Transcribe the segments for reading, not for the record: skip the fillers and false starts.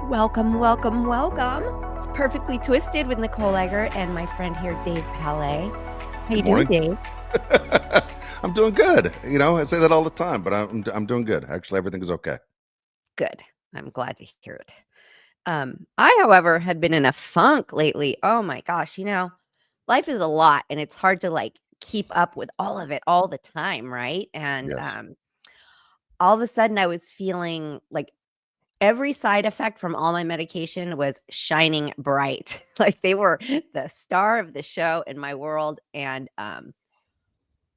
Welcome, welcome, welcome. It's Perfectly Twisted with Nicole Eggert and my friend here, Dave Palais. How you Good doing, morning. Dave? I'm doing good. I say that all the time, but I'm doing good. Actually, everything is okay. Good. I'm glad to hear it. I, however, had been in a funk lately. Oh my gosh, life is a lot and it's hard to keep up with all of it all the time, right? And Yes. all of a sudden I was feeling like every side effect from all my medication was shining bright. Like they were the star of the show in my world. And I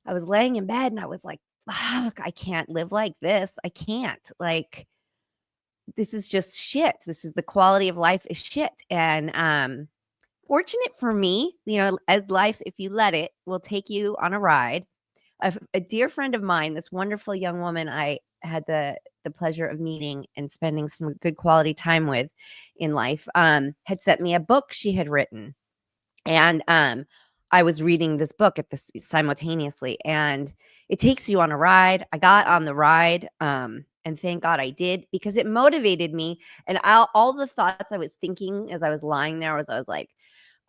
was laying in bed and I was like, fuck, I can't live like this. I can't. This is just shit. This is the quality of life is shit. And fortunate for me, as life, if you let it, will take you on a ride. A dear friend of mine, this wonderful young woman I had the pleasure of meeting and spending some good quality time with in life, had sent me a book she had written. And I was reading this book at this simultaneously, and it takes you on a ride. I got on the ride, and thank God I did because it motivated me. And all the thoughts I was thinking as I was lying there was I was like,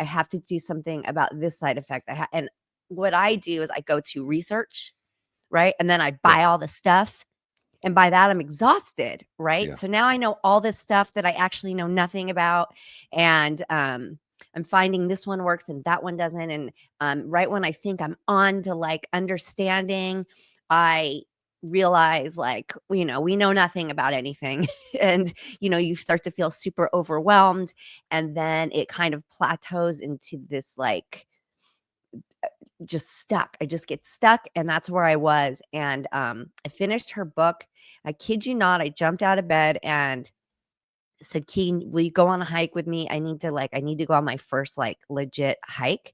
I have to do something about this side effect. And what I do is I go to research, right, and then I Yeah. buy all the stuff. And by that, I'm exhausted, right? Yeah. So now I know all this stuff that I actually know nothing about. And I'm finding this one works and that one doesn't. And right when I think I'm on to understanding, I realize we know nothing about anything. And, you start to feel super overwhelmed. And then it kind of plateaus into this just stuck. I just get stuck, and that's where I was. And I finished her book. I kid you not, I jumped out of bed and said, "Keen, will you go on a hike with me? I need to go on my first legit hike."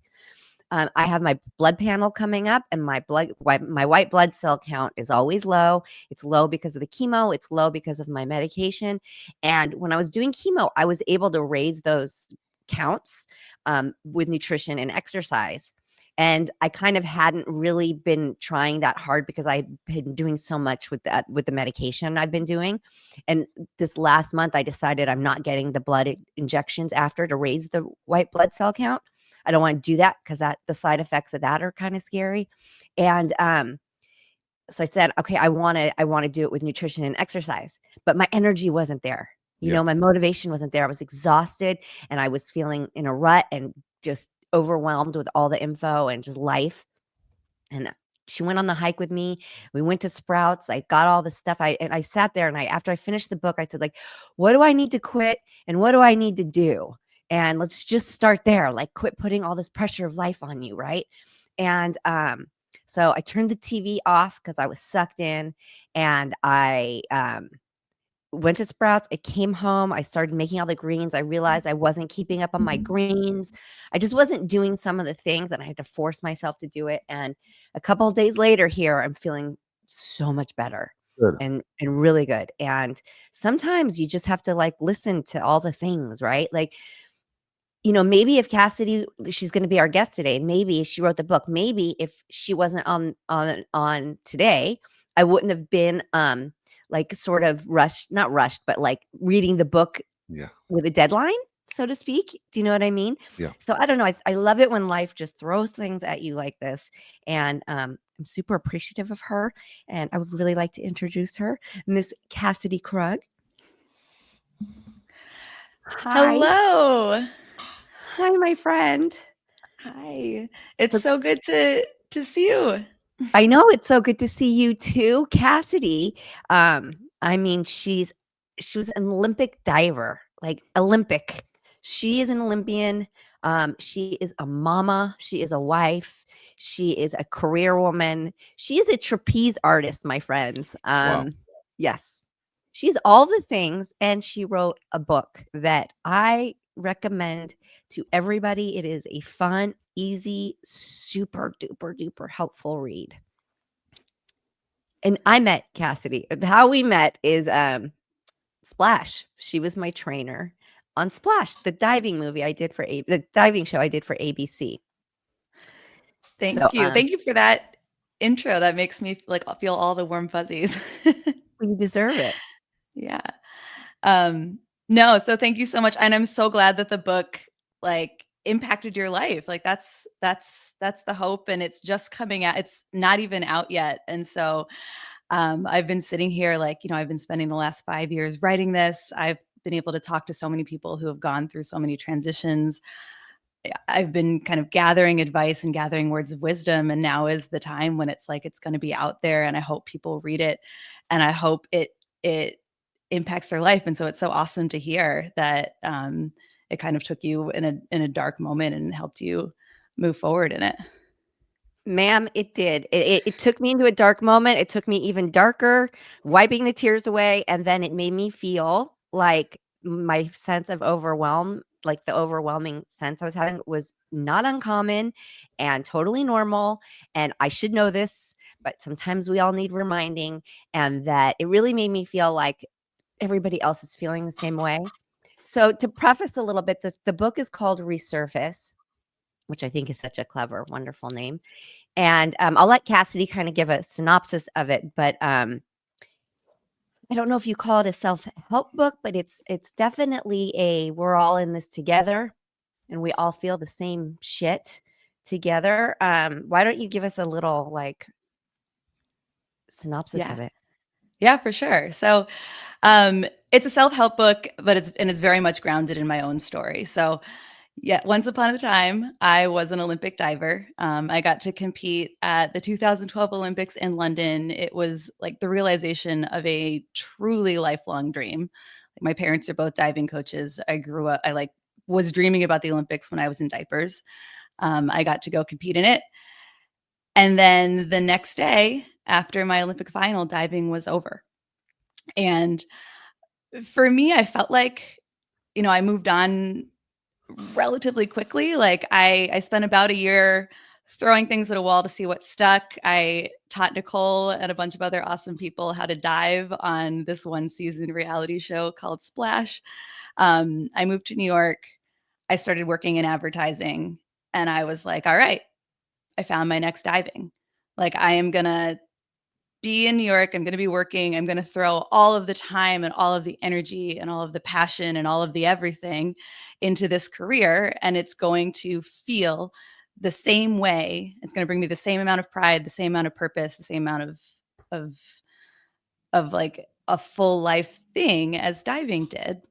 I have my blood panel coming up, and my white blood cell count is always low. It's low because of the chemo. It's low because of my medication. And when I was doing chemo, I was able to raise those counts with nutrition and exercise. And I kind of hadn't really been trying that hard because I'd been doing so much with the medication I've been doing. And this last month, I decided I'm not getting the blood injections after to raise the white blood cell count. I don't want to do that because the side effects of that are kind of scary. And so I said, okay, I want to do it with nutrition and exercise, but my energy wasn't there. Yeah. My motivation wasn't there. I was exhausted and I was feeling in a rut and just overwhelmed with all the info and just life. And she went on the hike with me. We went to Sprouts. I got all the stuff. I sat there and after I finished the book, I said, what do I need to quit and what do I need to do? And let's just start there. Quit putting all this pressure of life on you, right? And so I turned the TV off because I was sucked in, and I went to Sprouts. I came home. I started making all the greens. I realized I wasn't keeping up on my greens. I just wasn't doing some of the things, and I had to force myself to do it. And a couple of days later here, I'm feeling so much better Good. and really good. And sometimes you just have to listen to all the things, right? Maybe if Cassidy, she's going to be our guest today, and maybe she wrote the book. Maybe if she wasn't on today, I wouldn't have been sort of rushed, not rushed, but reading the book Yeah. with a deadline, so to speak. Do you know what I mean? Yeah. So I don't know. I love it when life just throws things at you like this, and I'm super appreciative of her. And I would really like to introduce her, Miss Cassidy Krug. Hi, Hello. hi, my friend. Hi. It's so good to see you. I know, it's so good to see you too, Cassidy. I mean, she was an Olympic diver, Olympic. She is an Olympian. She is a mama. She is a wife. She is a career woman. She is a trapeze artist, my friends. Wow. Yes, she's all the things, and she wrote a book that I recommend to everybody. It is a fun, easy, super duper duper helpful read. And I met Cassidy. How we met is Splash. She was my trainer on Splash, the diving movie I did for the diving show I did for ABC. Thank you. Thank you for that intro. That makes me feel all the warm fuzzies. You deserve it. Yeah. No, so thank you so much, and I'm so glad that the book, like, impacted your life. Like, that's the hope, and it's just coming out. It's not even out yet, and so, I've been sitting here, like, I've been spending the last 5 years writing this. I've been able to talk to so many people who have gone through so many transitions. I've been kind of gathering advice and gathering words of wisdom, and now is the time when it's like it's gonna be out there, and I hope people read it, and I hope it impacts their life. And so it's so awesome to hear that, it kind of took you in a dark moment and helped you move forward in it. Ma'am, it did. It took me into a dark moment. It took me even darker, wiping the tears away, and then it made me feel like my sense of overwhelm, like the overwhelming sense I was having was not uncommon and totally normal, and I should know this, but sometimes we all need reminding, and that it really made me feel like everybody else is feeling the same way. So to preface a little bit, the book is called Resurface, which I think is such a clever, wonderful name. And, I'll let Cassidy kinda give a synopsis of it, but, I don't know if you call it a self-help book, but it's definitely a we're all in this together, and we all feel the same shit together. Why don't you give us a little, like, synopsis Yeah. of it? Yeah, for sure. So, it's a self-help book, but it's very much grounded in my own story. So, yeah, once upon a time, I was an Olympic diver. I got to compete at the 2012 Olympics in London. It was like the realization of a truly lifelong dream. My parents are both diving coaches. I grew up, I like was dreaming about the Olympics when I was in diapers. I got to go compete in it. And then the next day after my Olympic final, diving was over. And for me, I felt like, I moved on relatively quickly. Like I spent about a year throwing things at a wall to see what stuck. I taught Nicole and a bunch of other awesome people how to dive on this one season reality show called Splash. I moved to New York. I started working in advertising, and I was like, all right, I found my next diving. Like I am going to be in New York. I'm going to be working. I'm going to throw all of the time and all of the energy and all of the passion and all of the everything into this career. And it's going to feel the same way. It's going to bring me the same amount of pride, the same amount of purpose, the same amount of, of like a full life thing as diving did.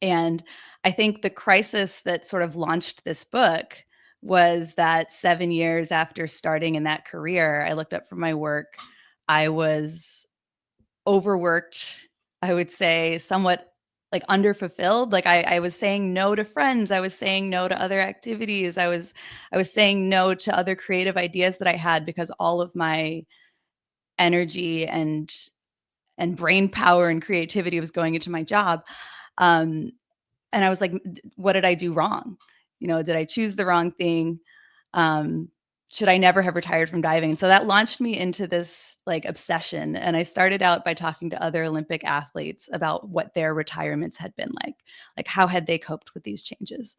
And I think the crisis that sort of launched this book was that 7 years after starting in that career, I looked up from my work. I was overworked, I would say somewhat like underfulfilled. Like I was saying no to friends. I was saying no to other activities. I was saying no to other creative ideas that I had because all of my energy and brain power and creativity was going into my job. Um, and I was like, what did I do wrong? Did I choose the wrong thing? Um, should I never have retired from diving? And so that launched me into this like obsession. And I started out by talking to other Olympic athletes about what their retirements had been like how had they coped with these changes.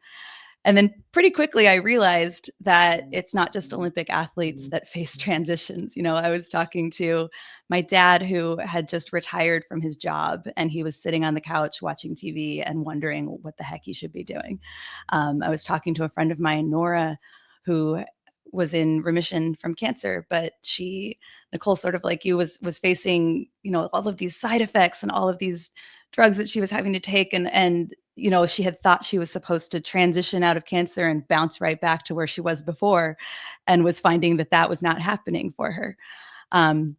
And then pretty quickly, I realized that it's not just Olympic athletes that face transitions. I was talking to my dad who had just retired from his job, and he was sitting on the couch watching TV and wondering what the heck he should be doing. I was talking to a friend of mine, Nora, who was in remission from cancer, but Nicole, sort of like you, was facing, all of these side effects and all of these drugs that she was having to take, and she had thought she was supposed to transition out of cancer and bounce right back to where she was before, and was finding that that was not happening for her. Um,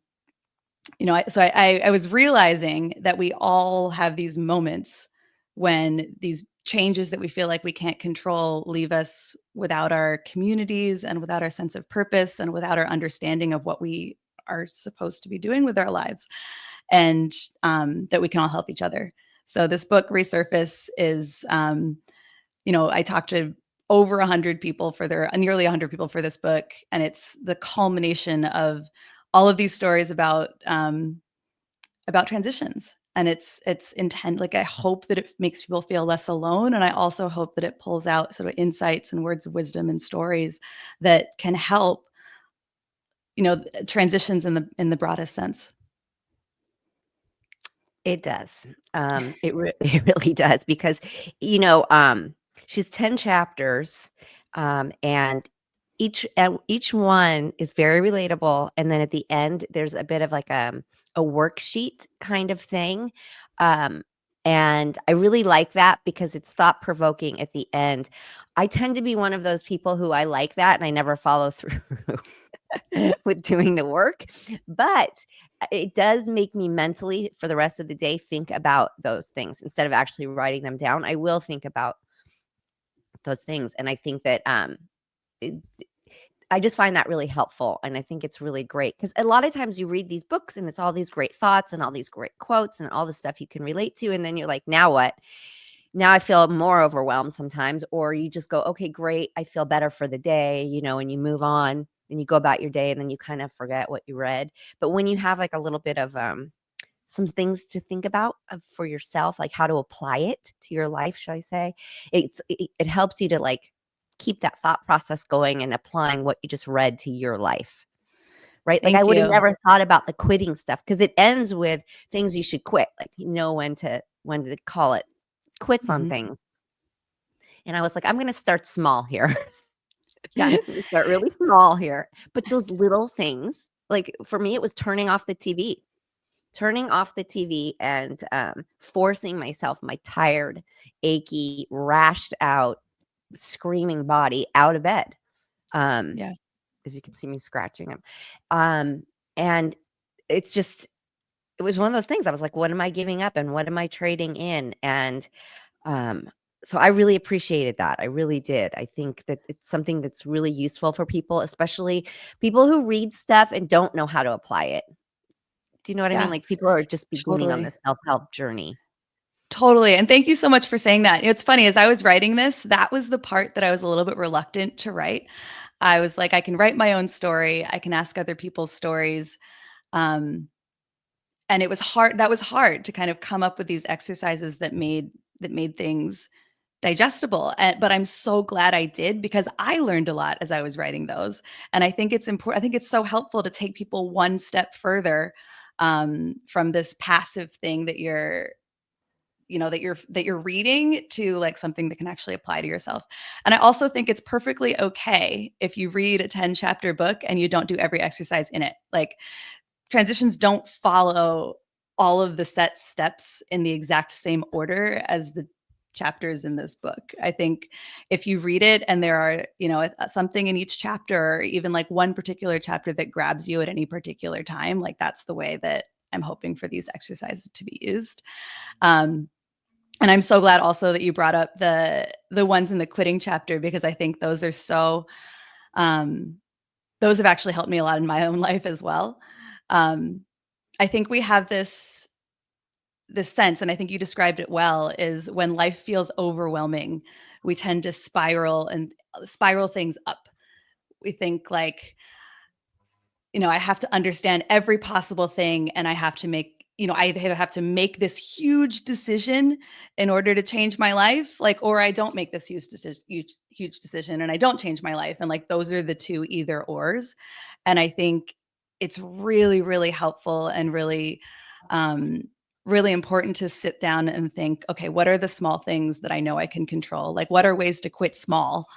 I was realizing that we all have these moments when these changes that we feel like we can't control leave us without our communities and without our sense of purpose and without our understanding of what we are supposed to be doing with our lives, and that we can all help each other. So this book, Resurface, is, I talked to over 100 people nearly 100 people for this book, and it's the culmination of all of these stories about transitions. And it's intent. Like I hope that it makes people feel less alone, and I also hope that it pulls out sort of insights and words of wisdom and stories that can help, transitions in the broadest sense. It does. It really does because, she's 10 chapters, and each one is very relatable, and then at the end, there's a bit of like, a worksheet kind of thing, um, and I really like that because it's thought-provoking at the end. I tend to be one of those people who I like that, and I never follow through with doing the work, but it does make me mentally for the rest of the day think about those things instead of actually writing them down. I will think about those things, and I think that it, I just find that really helpful, and I think it's really great because a lot of times you read these books and it's all these great thoughts and all these great quotes and all the stuff you can relate to, and then you're like, now what? Now I feel more overwhelmed sometimes, or you just go, okay, great, I feel better for the day, and you move on and you go about your day, and then you kind of forget what you read. But when you have like a little bit of some things to think about for yourself, like how to apply it to your life, shall I say, it helps you to like keep that thought process going and applying what you just read to your life. Right? Like I Thank would have you. never thought about the quitting stuff because it ends with things you should quit, like you know when to call it quits on Mhm. things. And I was like, I'm going to start small here. Yeah. Start really small here. But those little things, like for me, it was turning off the TV and forcing myself, my tired, achy, rashed out, screaming body out of bed. Um, Yeah. as you can see me scratching him. Um, and it's just, it was one of those things. I was like, what am I giving up and what am I trading in? And um, so I really appreciated that. I really did. I think that it's something that's really useful for people, especially people who read stuff and don't know how to apply it. Do you know what I mean? Yeah. Like people are just beginning on Totally. this self-help journey. Totally. And thank you so much for saying that. It's funny, as I was writing this, that was the part that I was a little bit reluctant to write. I was like, I can write my own story. I can ask other people's stories. Um, and it was hard. That was hard to kind of come up with these exercises that made things digestible. But I'm so glad I did because I learned a lot as I was writing those. And I think it's important. I think it's so helpful to take people one step further from this passive thing that you're reading to like something that can actually apply to yourself. And I also think it's perfectly okay if you read a 10 chapter book and you don't do every exercise in it. Like transitions don't follow all of the set steps in the exact same order as the chapters in this book. I think if you read it and there are, something in each chapter, or even like one particular chapter that grabs you at any particular time, like that's the way that I'm hoping for these exercises to be used. Um, and I'm so glad also that you brought up the ones in the quitting chapter, because I think those are so those have actually helped me a lot in my own life as well. Um, I think we have this sense, and I think you described it well, is when life feels overwhelming, we tend to spiral things up. We think like, I have to understand every possible thing, and I have to I either have to make this huge decision in order to change my life, like, or I don't make this huge decision and I don't change my life. And like, those are the two either ors. And I think it's really, really helpful and really, um, really important to sit down and think, okay, what are the small things that I know I can control? Like, what are ways to quit small?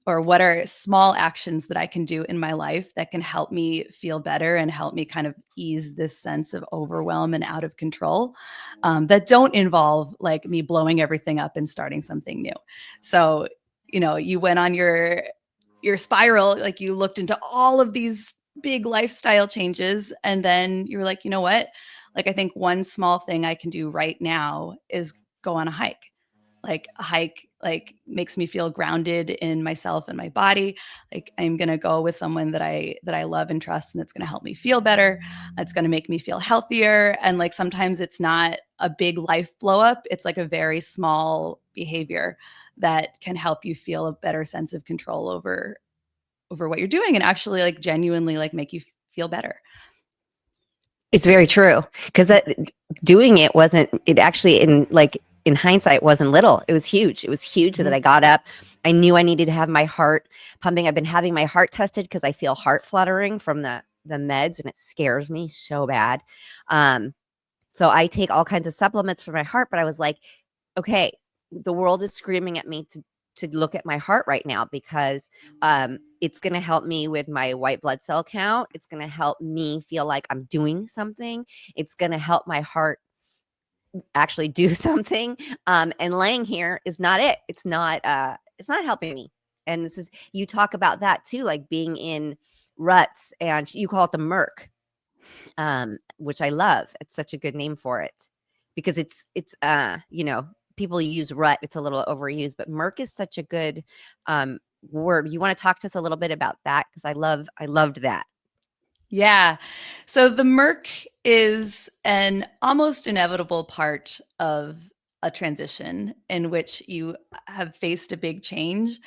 Or what are small actions that I can do in my life that can help me feel better and help me kind of ease this sense of overwhelm and out of control, that don't involve like me blowing everything up and starting something new. So, you went on your spiral, like you looked into all of these big lifestyle changes, and then you were like, you know what? Like, I think one small thing I can do right now is go on a hike. Like a hike like makes me feel grounded in myself and my body. Like I'm going to go with someone that I love and trust, and it's going to help me feel better. It's going to make me feel healthier. And like sometimes it's not a big life blow up. It's like a very small behavior that can help you feel a better sense of control over what you're doing, and actually like genuinely like make you feel better. It's very true because doing it actually in hindsight wasn't little. It was huge. It was huge that Mhm. I got up. I knew I needed to have my heart pumping. I've been having my heart tested because I feel heart fluttering from the meds and it scares me so bad. Um, So I take all kinds of supplements for my heart, but I was like, okay, the world is screaming at me to look at my heart right now, because it's going to help me with my white blood cell count. It's going to help me feel like I'm doing something. It's going to help my heart actually do something. And laying here is not it. It's not helping me. And this is, you talk about that too, like being in ruts, and you call it the murk, which I love. It's such a good name for it, because it's people use rut, it's a little overused, but murk is such a good word. You want to talk to us a little bit about that? Because I loved that. Yeah. So the murk is an almost inevitable part of a transition in which you have faced a big change.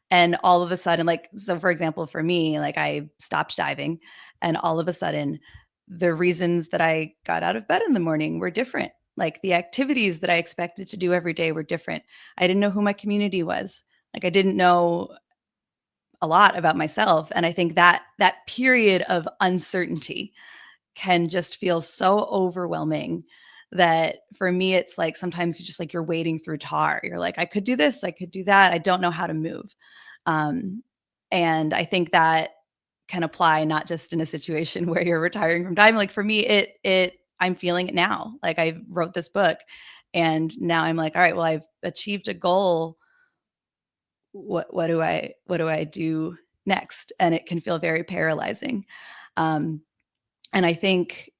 And all of a sudden, like, so for example, for me, like I stopped diving, and all of a sudden, the reasons that I got out of bed in the morning were different. Like the activities that I expected to do every day were different. I didn't know who my community was. Like I didn't know a lot about myself. And I think that that period of uncertainty can just feel so overwhelming that for me, it's like sometimes you just like you're wading through tar. You're like, I could do this, I could do that. I don't know how to move. Um, and I think that can apply not just in a situation where you're retiring from diving. Like for me, I'm feeling it now. Like I wrote this book, and now I'm like, all right, well, I've achieved a goal. What do I do next? And it can feel very paralyzing. And I think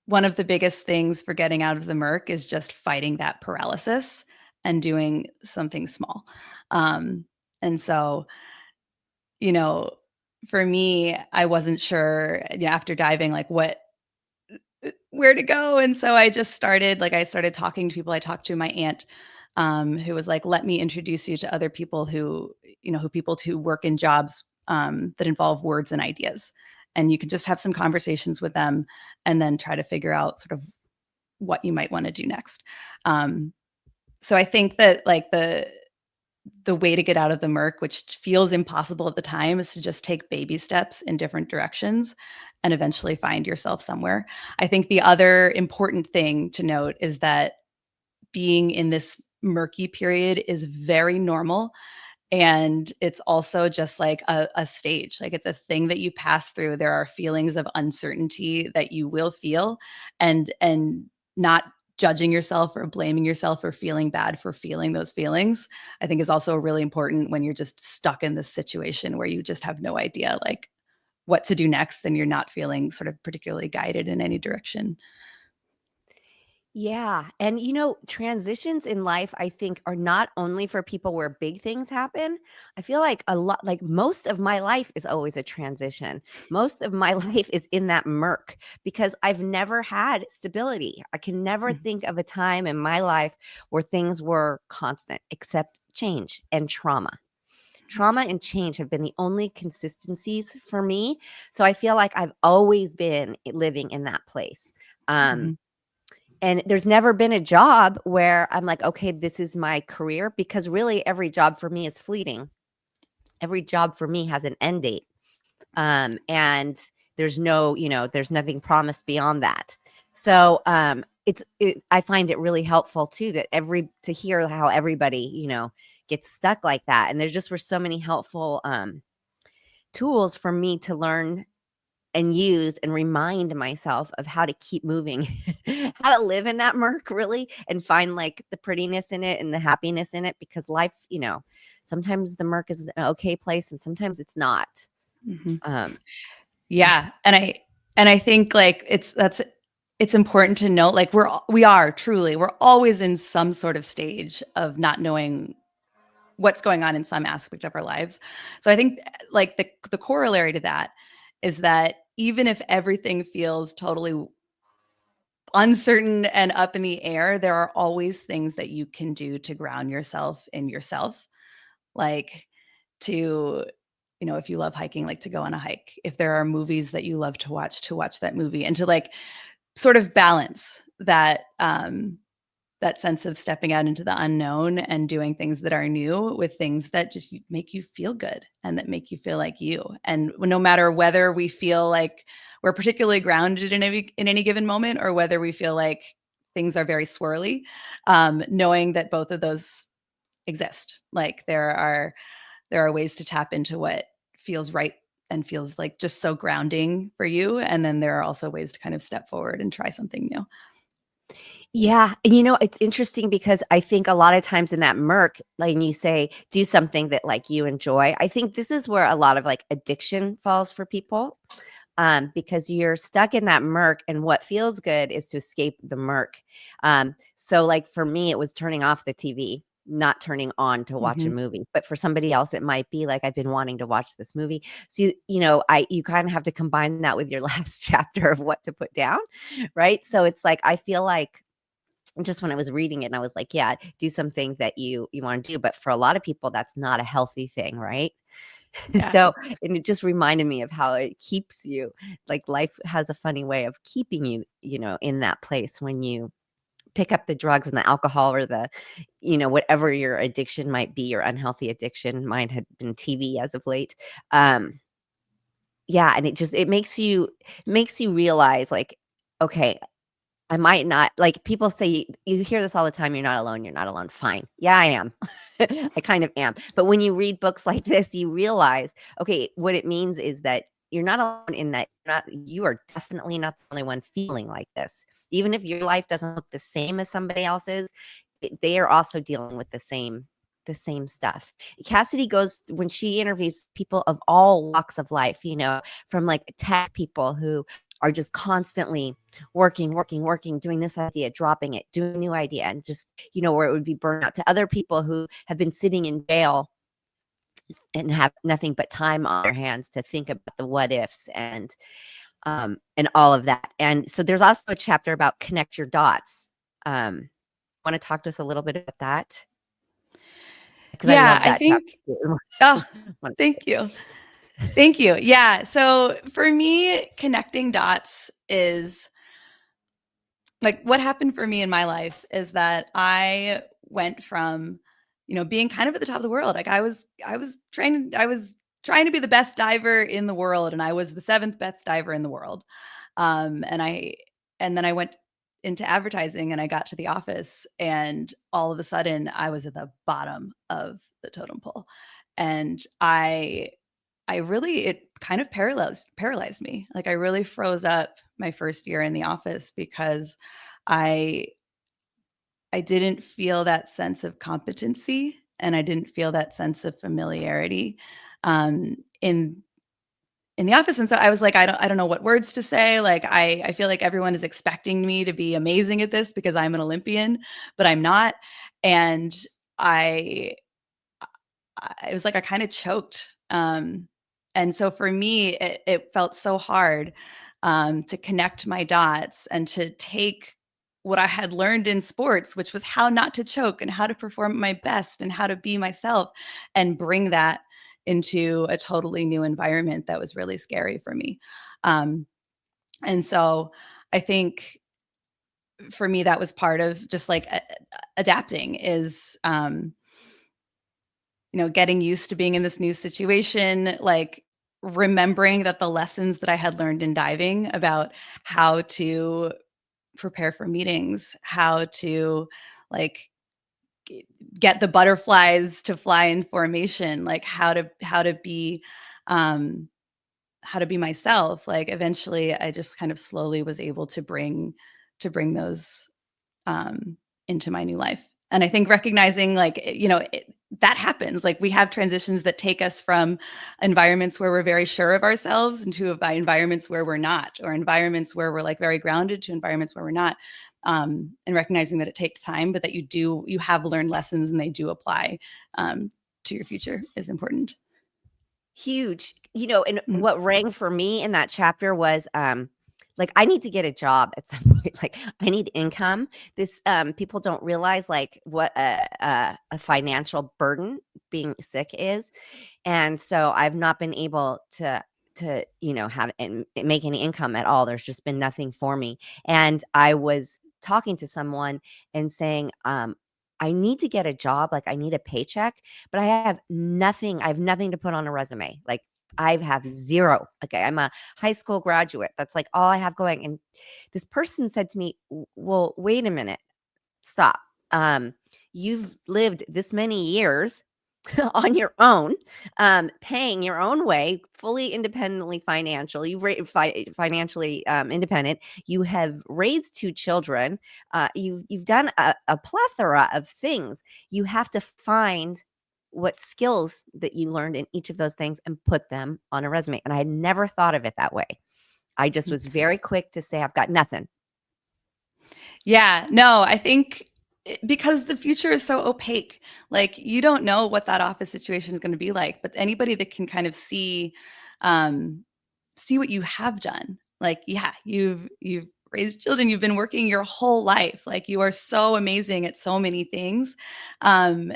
one of the biggest things for getting out of the murk is just fighting that paralysis and doing something small. And so, you know, for me, I wasn't sure, after diving, like where to go. And so I just started, I started talking to people. I talked to my aunt, who was like, let me introduce you to other people who work in jobs that involve words and ideas. And you can just have some conversations with them and then try to figure out sort of what you might want to do next. So I think that like the way to get out of the murk, which feels impossible at the time, is to just take baby steps in different directions and eventually find yourself somewhere. I think the other important thing to note is that being in this murky period is very normal. And it's also just like a stage, like it's a thing that you pass through. There are feelings of uncertainty that you will feel, and not judging yourself or blaming yourself or feeling bad for feeling those feelings, I think is also really important when you're just stuck in this situation where you just have no idea like what to do next, and you're not feeling sort of particularly guided in any direction. Yeah. And transitions in life, I think, are not only for people where big things happen. I feel like most of my life is always a transition. Most of my life is in that murk, because I've never had stability. I can never think of a time in my life where things were constant, except change and trauma. Trauma and change have been the only consistencies for me. So I feel like I've always been living in that place. Mhm. And there's never been a job where I'm like, okay, this is my career, because really every job for me is fleeting. Every job for me has an end date. And there's there's nothing promised beyond that. So I find it really helpful too, to hear how everybody, gets stuck like that. And there just were so many helpful tools for me to learn and use and remind myself of how to keep moving, how to live in that murk really, and find like the prettiness in it and the happiness in it, because life, sometimes the murk is an okay place and sometimes it's not. Mhm. Um, Yeah, and I think like it's important to note like we're always in some sort of stage of not knowing what's going on in some aspect of our lives. So I think like the corollary to that is that even if everything feels totally uncertain and up in the air, there are always things that you can do to ground yourself in yourself. Like to, if you love hiking, like to go on a hike. If there are movies that you love to watch that movie, and to like sort of balance that that sense of stepping out into the unknown and doing things that are new with things that just make you feel good and that make you feel like you. And no matter whether we feel like we're particularly grounded in any given moment, or whether we feel like things are very swirly, knowing that both of those exist. Like there are ways to tap into what feels right and feels like just so grounding for you. And then there are also ways to kind of step forward and try something new. Yeah, and you know, it's interesting because I think a lot of times in that murk, like you say, do something that like you enjoy. I think this is where a lot of like addiction falls for people, because you're stuck in that murk, and what feels good is to escape the murk. So like for me, it was turning off the TV, not turning on to watch a Mm-hmm. movie. But for somebody else, it might be like I've been wanting to watch this movie. So you know, you kind of have to combine that with your last chapter of what to put down, right? So it's like I feel like just when I was reading it and I was like, yeah, do something that you want to do. But for a lot of people, that's not a healthy thing, right? Yeah. So, and it just reminded me of how it keeps you, like life has a funny way of keeping you, you know, in that place when you pick up the drugs and the alcohol or the, you know, whatever your addiction might be, your unhealthy addiction. Mine had been TV as of late. Um, yeah, and it makes you realize like, okay, I might not like people say you hear this all the time, you're not alone. Fine. Yeah, I am. I kind of am. But when you read books like this, you realize, okay, what it means is that you're not alone in that you are definitely not the only one feeling like this. Even if your life doesn't look the same as somebody else's, they are also dealing with the same stuff. Cassidy goes when she interviews people of all walks of life, you know, from like tech people who are just constantly working, doing this idea, dropping it, doing a new idea, and just, you know, where it would be burnout to other people who have been sitting in jail and have nothing but time on their hands to think about the what ifs and all of that. And so there's also a chapter about connect your dots. Want to talk to us a little bit about that? Because I Yeah, love I that chapter. think, oh, thank you. Thank you. Yeah. So for me, connecting dots is like what happened for me in my life is that I went from, you know, being kind of at the top of the world. Like I was trying to be the best diver in the world, and I was the seventh best diver in the world. And then I went into advertising and I got to the office, and all of a sudden I was at the bottom of the totem pole. And I really it kind of paralyzed me. Like I really froze up my first year in the office because I I didn't feel that sense of competency, and I didn't feel that sense of familiarity in the office. And so I was like, I don't know what words to say. Like I feel like everyone is expecting me to be amazing at this because I'm an Olympian, but I'm not. And I it was like I kind of choked. And so for me, it felt so hard to connect my dots and to take what I had learned in sports, which was how not to choke and how to perform at my best and how to be myself, and bring that into a totally new environment that was really scary for me. Um, and so I think for me, that was part of just like adapting is, you know, getting used to being in this new situation, like remembering that the lessons that I had learned in diving about how to prepare for meetings, how to like get the butterflies to fly in formation, like um how to be myself. Like eventually I just kind of slowly was able to bring those into my new life. And I think recognizing like, you know, that happens. Like we have transitions that take us from environments where we're very sure of ourselves into environments where we're not, or environments where we're like very grounded to environments where we're not. And recognizing that it takes time, but that you have learned lessons and they do apply to your future is important. Huge. You know, and Mm. what rang for me in that chapter was, like, I need to get a job at some point. Like, I need income. This, people don't realize like what a financial burden being sick is, and so I've not been able to you know have and make any income at all. There's just been nothing for me, and I was talking to someone and saying, I need to get a job. Like, I need a paycheck, but I have nothing to put on a resume. Like, I have zero. Okay, I'm a high school graduate. That's like all I have going. And this person said to me, Well, wait a minute, stop. Um, you've lived this many years on your own, paying your own way, fully independently financial. Financially independent. You have raised two children. You've done a plethora of things. You have to find what skills that you learned in each of those things and put them on a resume. And I had never thought of it that way. I just was very quick to say I've got nothing. Yeah, no, I think because the future is so opaque, like you don't know what that office situation is going to be like, but anybody that can kind of um, see what you have done, like, yeah, you've raised children, you've been working your whole life, like you are so amazing at so many things. Um,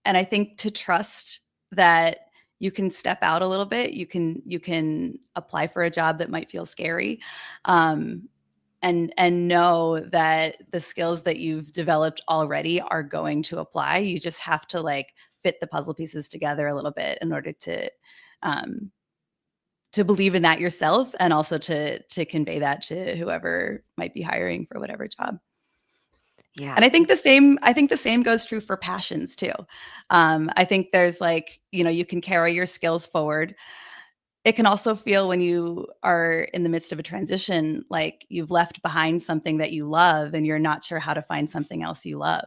and I think to trust that you can step out a little bit, you can apply for a job that might feel scary. Um, and know that the skills that you've developed already are going to apply. You just have to like fit the puzzle pieces together a little bit in order um, to believe in that yourself, and also to convey that to whoever might be hiring for whatever job. Yeah. And I think the same goes true for passions too. I think there's like, you can carry your skills forward. It can also feel when you are in the midst of a transition, like you've left behind something that you love and you're not sure how to find something else you love.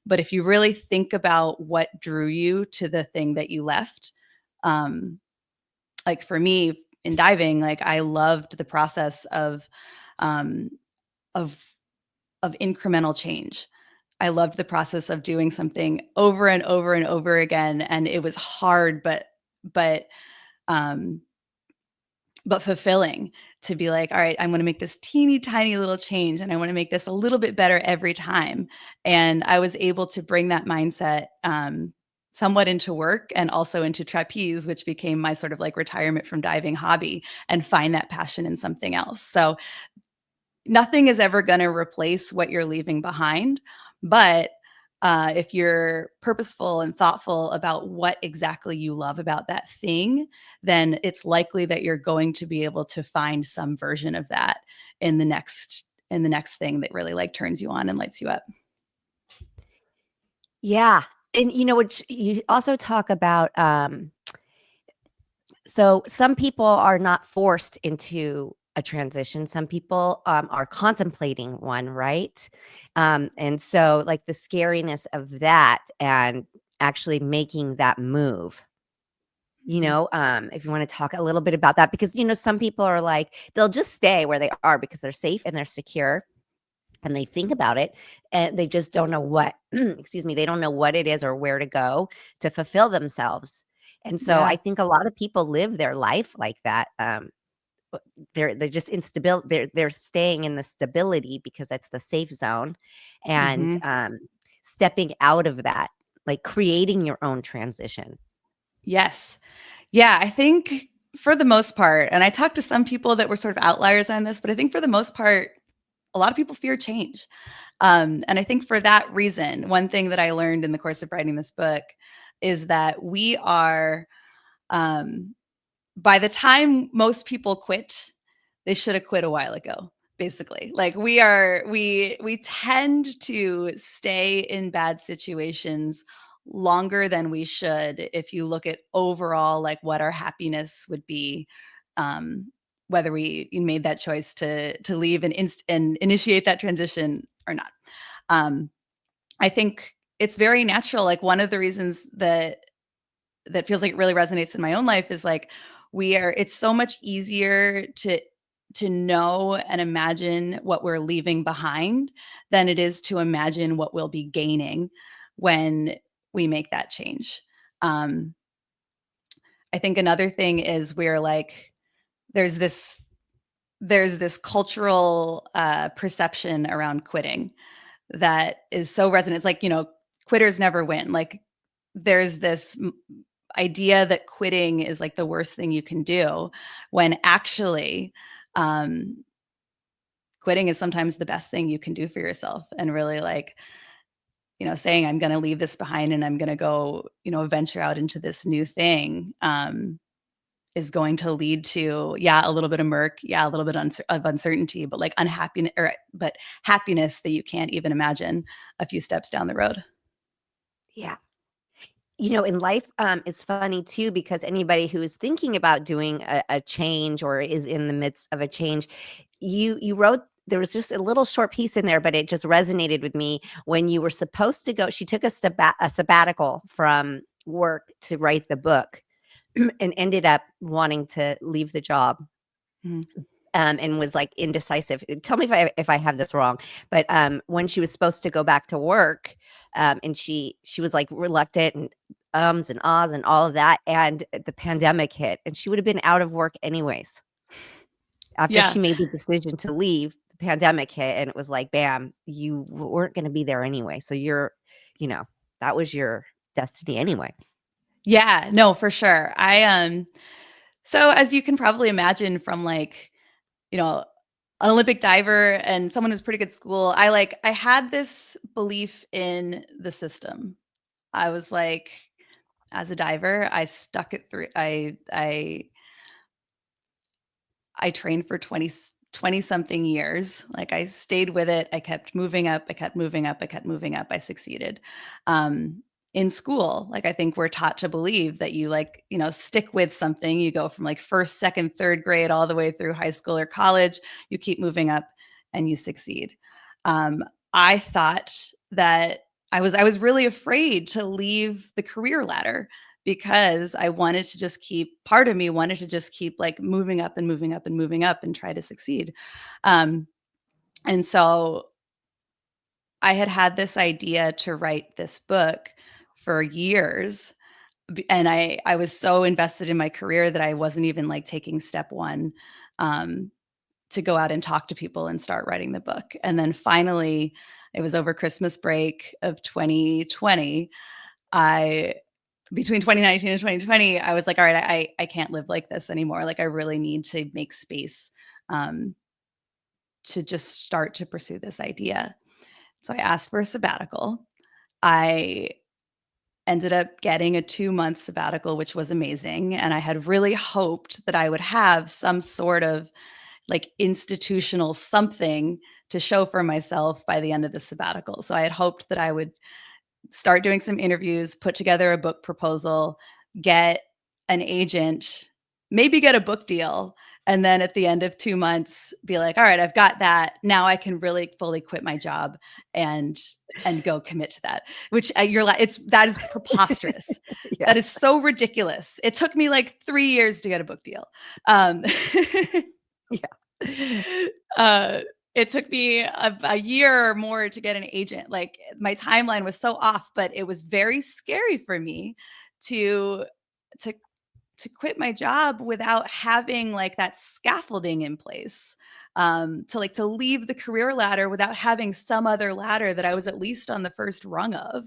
But if you really think about what drew you to the thing that you left, um, like for me in diving, like I loved the process um, of of incremental change. I loved the process of doing something over and over and over again, and it was hard, but um, but fulfilling to be like, all right, I'm going to make this teeny tiny little change and I want to make this a little bit better every time. And I was able to bring that mindset somewhat into work and also into trapeze, which became my sort of like retirement from diving hobby, and find that passion in something else. So nothing is ever going to replace what you're leaving behind. But if you're purposeful and thoughtful about what exactly you love about that thing, then it's likely that you're going to be able to find some version of that in the next thing that really like turns you on and lights you up. Yeah. And what you also talk about, so some people are not forced into a transition. Some people are contemplating one, right? And so like the scariness of that and actually making that move. If you want to talk a little bit about that, because some people are like, they'll just stay where they are because they're safe and they're secure, and they think about it and they just don't know what excuse me, they don't know what it is or where to go to fulfill themselves. And so Yeah. I think a lot of people live their life like that. They're just instability. They're staying in the stability because that's the safe zone, and Hmm. stepping out of that, like creating your own transition. Yes. Yeah. I think for the most part, and I talked to some people that were sort of outliers on this, but I think for the most part, a lot of people fear change. And I think for that reason, one thing that I learned in the course of writing this book is that we are, um, by the time most people quit, they should have quit a while ago. Basically, like we tend to stay in bad situations longer than we should if you look at overall like what our happiness would be, whether we made that choice to leave and initiate that transition or not. um, I think it's very natural. Like one of the reasons that feels like it really resonates in my own life is like it's so much easier to know and imagine what we're leaving behind than it is to imagine what we'll be gaining when we make that change. um I think another thing is we're like, there's this there's this cultural perception around quitting that is so resonant. It's like, quitters never win. Like there's this idea that quitting is like the worst thing you can do, when actually um, quitting is sometimes the best thing you can do for yourself. And really like, saying I'm going to leave this behind and I'm going to go, venture out into this new thing. is going to lead to, a little bit of murk, a little bit of uncertainty, but like unhappiness, but happiness that you can't even imagine a few steps down the road. Yeah. In life, is funny too, because anybody who is thinking about doing a change or is in the midst of a change, you wrote there was just a little short piece in there, but it just resonated with me when you were supposed to go. She took a sabbatical from work to write the book and ended up wanting to leave the job. Mhm. And was like indecisive. Tell me if I have this wrong, but when she was supposed to go back to work, and she was like reluctant and ums and ahs and all of that, and the pandemic hit, and she would have been out of work anyways. After Yeah. she made the decision to leave, the pandemic hit, and it was like, bam, you weren't going to be there anyway. So that was your destiny anyway. Yeah, no, for sure. So as you can probably imagine from like, an Olympic diver and someone who's pretty good at school, I had this belief in the system. I was like, as a diver, I stuck it through. I trained for 20 something years. Like I stayed with it. I kept moving up. I kept moving up. I kept moving up. I succeeded. In school, like I think we're taught to believe that you stick with something. You go from like first, second, third grade all the way through high school or college. You keep moving up and you succeed. I thought that I was really afraid to leave the career ladder because I wanted to just part of me wanted to just keep like moving up and moving up and moving up and try to succeed. And so I had this idea to write this book for years. And I was so invested in my career that I wasn't even like taking step one to go out and talk to people and start writing the book. And then finally, it was over Christmas break of 2020. Between 2019 and 2020, I was like, all right, I can't live like this anymore. Like I really need to make space to just start to pursue this idea. So I asked for a sabbatical. I ended up getting a 2-month sabbatical, which was amazing. And I had really hoped that I would have some sort of like institutional something to show for myself by the end of the sabbatical. So I had hoped that I would start doing some interviews, put together a book proposal, get an agent, maybe get a book deal. And then at the end of 2 months, be like, all right, I've got that. Now I can really fully quit my job and go commit to that. Which that is preposterous. Yeah. That is so ridiculous. It took me like 3 years to get a book deal. Yeah. It took me a year or more to get an agent. Like my timeline was so off, but it was very scary for me to quit my job without having like that scaffolding in place. To leave the career ladder without having some other ladder that I was at least on the first rung of.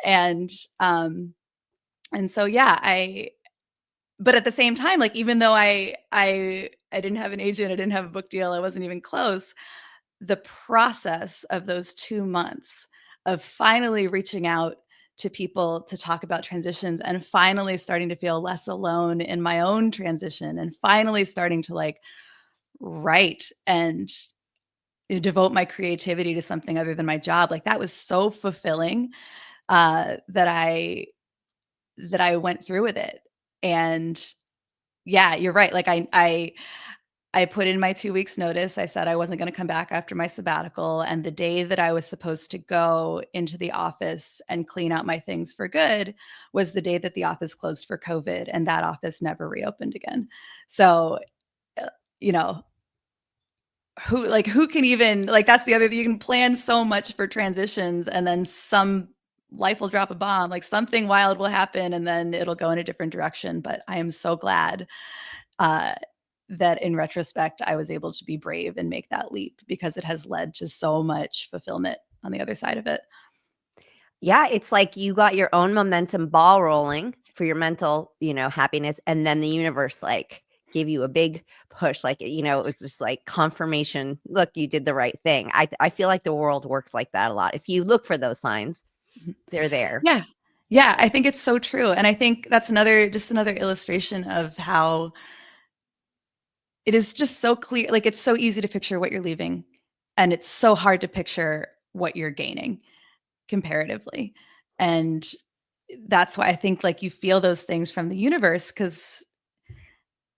And so but at the same time, like even though I didn't have an agent, I didn't have a book deal, I wasn't even close. The process of those 2 months of finally reaching out to people to talk about transitions and finally starting to feel less alone in my own transition and finally starting to like write and devote my creativity to something other than my job, like that was so fulfilling that I went through with it. And yeah, you're right. Like I put in my 2 weeks notice. I said I wasn't going to come back after my sabbatical. And the day that I was supposed to go into the office and clean out my things for good was the day that the office closed for COVID. And that office never reopened again. So, you know, who can even, like, that's the other thing. You can plan so much for transitions and then some life will drop a bomb, like something wild will happen and then it'll go in a different direction. But I am so glad that in retrospect, I was able to be brave and make that leap because it has led to so much fulfillment on the other side of it. Yeah, it's like you got your own momentum ball rolling for your mental, happiness, and then the universe like gave you a big push. Like, it was just like confirmation. Look, you did the right thing. I feel like the world works like that a lot. If you look for those signs, they're there. Yeah. Yeah, I think it's so true. And I think that's just another illustration of how it is just so clear. Like, it's so easy to picture what you're leaving, and it's so hard to picture what you're gaining comparatively. And that's why I think like you feel those things from the universe, because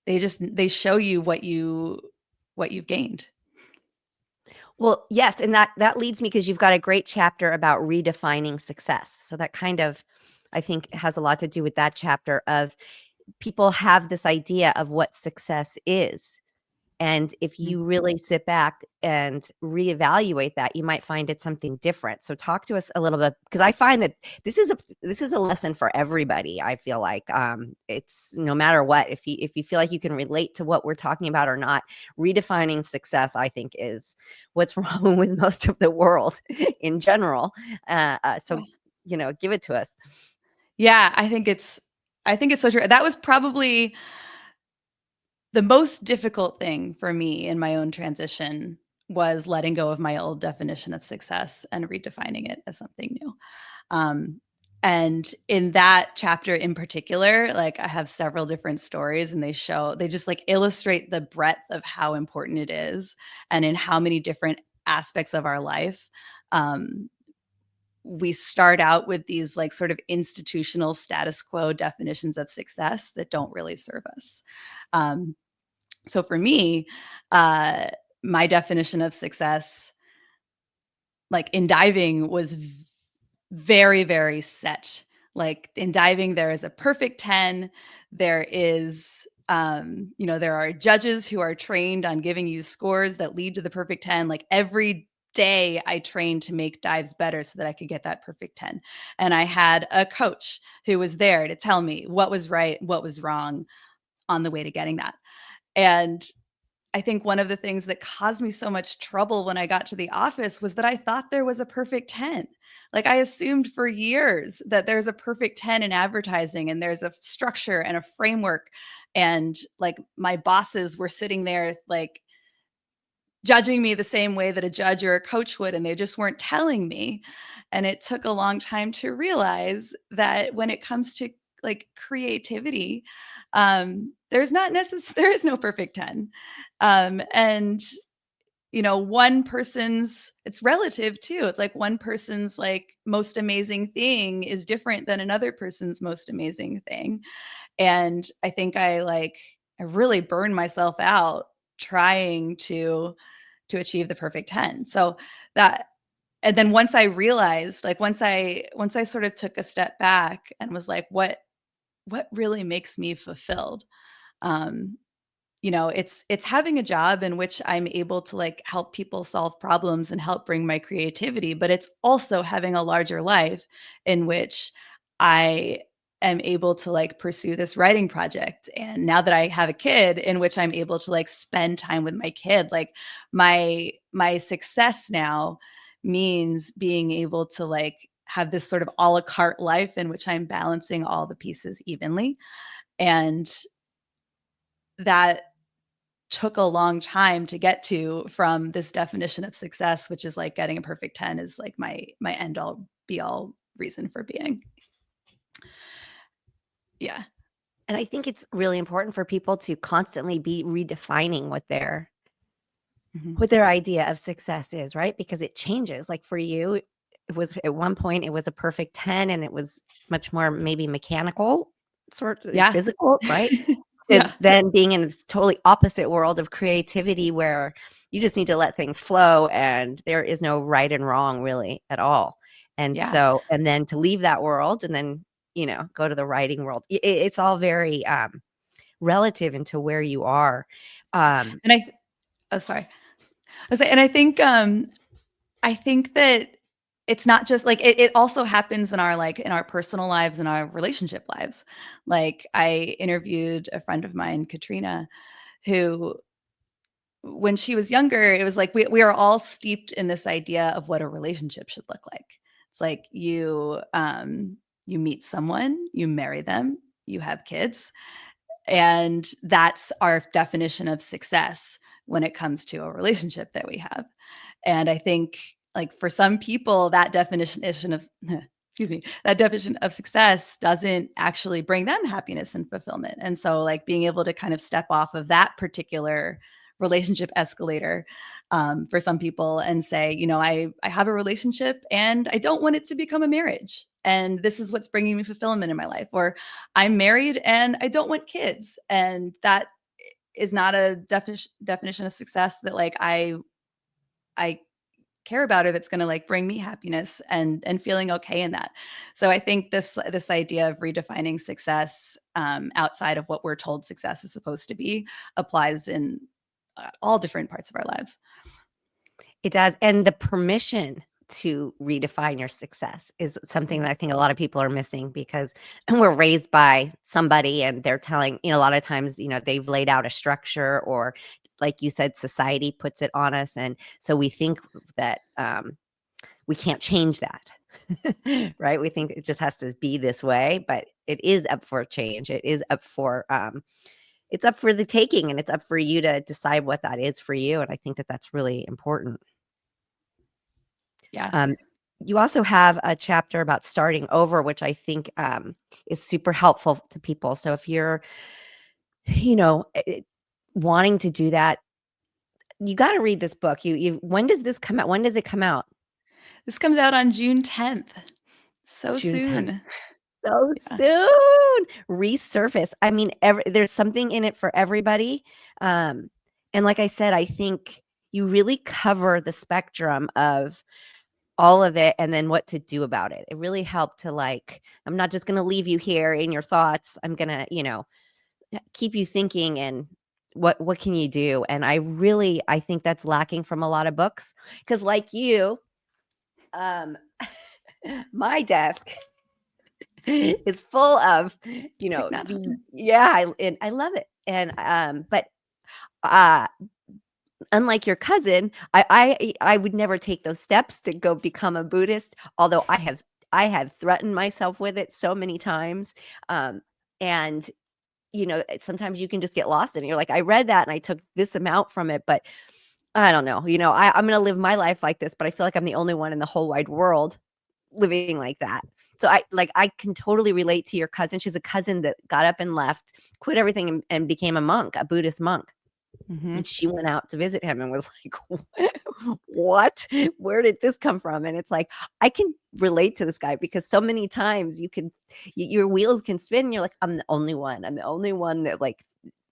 they show you what you've gained. Well, yes, and that leads me, because you've got a great chapter about redefining success. So that kind of, I think, has a lot to do with that chapter of people have this idea of what success is. And if Mhm. you really sit back and reevaluate that, you might find it's something different. So talk to us a little bit, because I find that this is a lesson for everybody. I feel like it's no matter what, if you feel like you can relate to what we're talking about or not, redefining success, I think, is what's wrong with most of the world in general. So give it to us. Yeah, I think it's so true. That was probably the most difficult thing for me in my own transition, was letting go of my old definition of success and redefining it as something new. Um, and in that chapter in particular, like, I have several different stories, and they just like illustrate the breadth of how important it is, and in how many different aspects of our life um, we start out with these like sort of institutional status quo definitions of success that don't really serve us. Um, so for me, uh, my definition of success, like in diving, was very, very set. Like in diving, there is a perfect 10. There is, there are judges who are trained on giving you scores that lead to the perfect 10. Like every day I trained to make dives better so that I could get that perfect 10. And I had a coach who was there to tell me what was right, what was wrong on the way to getting that. And I think one of the things that caused me so much trouble when I got to the office was that I thought there was a perfect 10. Like, I assumed for years that there's a perfect 10 in advertising, and there's a structure and a framework. And like my bosses were sitting there like judging me the same way that a judge or a coach would, and they just weren't telling me. And it took a long time to realize that when it comes to like creativity, there is no perfect 10. And one person's, it's relative too. It's like one person's like most amazing thing is different than another person's most amazing thing. And I think I really burned myself out trying to achieve the perfect 10. So that, and then once I realized, like once I sort of took a step back and was like, what really makes me fulfilled? Um, it's having a job in which I'm able to like help people solve problems and help bring my creativity, but it's also having a larger life in which I am able to like pursue this writing project. And now that I have a kid, in which I'm able to like spend time with my kid, like my success now means being able to like have this sort of a la carte life in which I'm balancing all the pieces evenly. And that took a long time to get to, from this definition of success, which is like getting a perfect 10 is like my end all be all reason for being. Yeah. And I think it's really important for people to constantly be redefining Mhm. what their idea of success is, right? Because it changes. Like for you, it was at one point it was a perfect 10, and it was much more maybe mechanical, sort of Yeah. physical, right? To Yeah. then being in this totally opposite world of creativity, where you just need to let things flow and there is no right and wrong really at all. And Yeah. so, and then to leave that world and then, go to the writing world. It's all very relative into where you are. Um, And oh, sorry. And I think that it's not just like it also happens in our like in our personal lives and our relationship lives. Like, I interviewed a friend of mine, Katrina, who, when she was younger, it was like we are all steeped in this idea of what a relationship should look like. It's like you meet someone, you marry them, you have kids, and that's our definition of success when it comes to a relationship that we have. And I think like for some people that definition of excuse me, that definition of success doesn't actually bring them happiness and fulfillment. And so like being able to kind of step off of that particular relationship escalator for some people and say, I have a relationship and I don't want it to become a marriage. And this is what's bringing me fulfillment in my life. Or I'm married and I don't want kids. And that is not a definition of success that like I care about, or that's going to like bring me happiness and feeling okay in that. So I think this idea of redefining success outside of what we're told success is supposed to be applies in all different parts of our lives. It does. And the permission to redefine your success is something that I think a lot of people are missing, because we're raised by somebody and they're telling, a lot of times, they've laid out a structure, or like you said, society puts it on us. And so we think that we can't change that. Right? We think it just has to be this way, but it is up for change. It is up for it's up for the taking, and it's up for you to decide what that is for you. And I think that that's really important. Yeah. You also have a chapter about starting over, which I think is super helpful to people. So if you're, wanting to do that, you got to read this book. When does this come out? When does it come out? This comes out on June 10th. So June 10th. soon. So Yeah. soon. Resurface. I mean, there's something in it for everybody. And like I said, I think you really cover the spectrum of all of it, and then what to do about it. It really helped to I'm not just going to leave you here in your thoughts. I'm going to, keep you thinking, and what can you do? And I think that's lacking from a lot of books, because like you, my desk is full of, Take that off. I love it. And but unlike your cousin, I would never take those steps to go become a Buddhist, although I have threatened myself with it so many times. And sometimes you can just get lost in it. You're like, I read that and I took this amount from it, but I don't know. I'm going to live my life like this, but I feel like I'm the only one in the whole wide world living like that. So I can totally relate to your cousin. She's a cousin that got up and left, quit everything, and became a monk, a Buddhist monk. Mm-hmm. And she went out to visit him and was like, what? Where did this come from? And it's like, I can relate to this guy, because so many times your wheels can spin and you're like, I'm the only one. I'm the only one that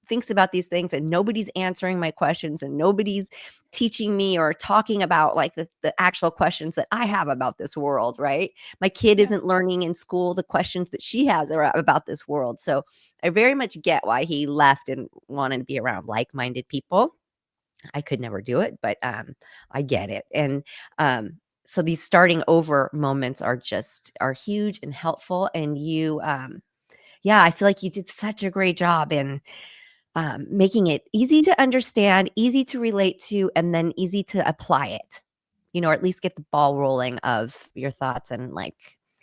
thinks about these things, and nobody's answering my questions, and nobody's teaching me or talking about the actual questions that I have about this world, right? My kid isn't learning in school the questions that she has about this world. So I very much get why he left and wanted to be around like-minded people. I could never do it, but I get it. And so these starting over moments are huge and helpful. And you, I feel like you did such a great job in making it easy to understand, easy to relate to, and then easy to apply it, or at least get the ball rolling of your thoughts, and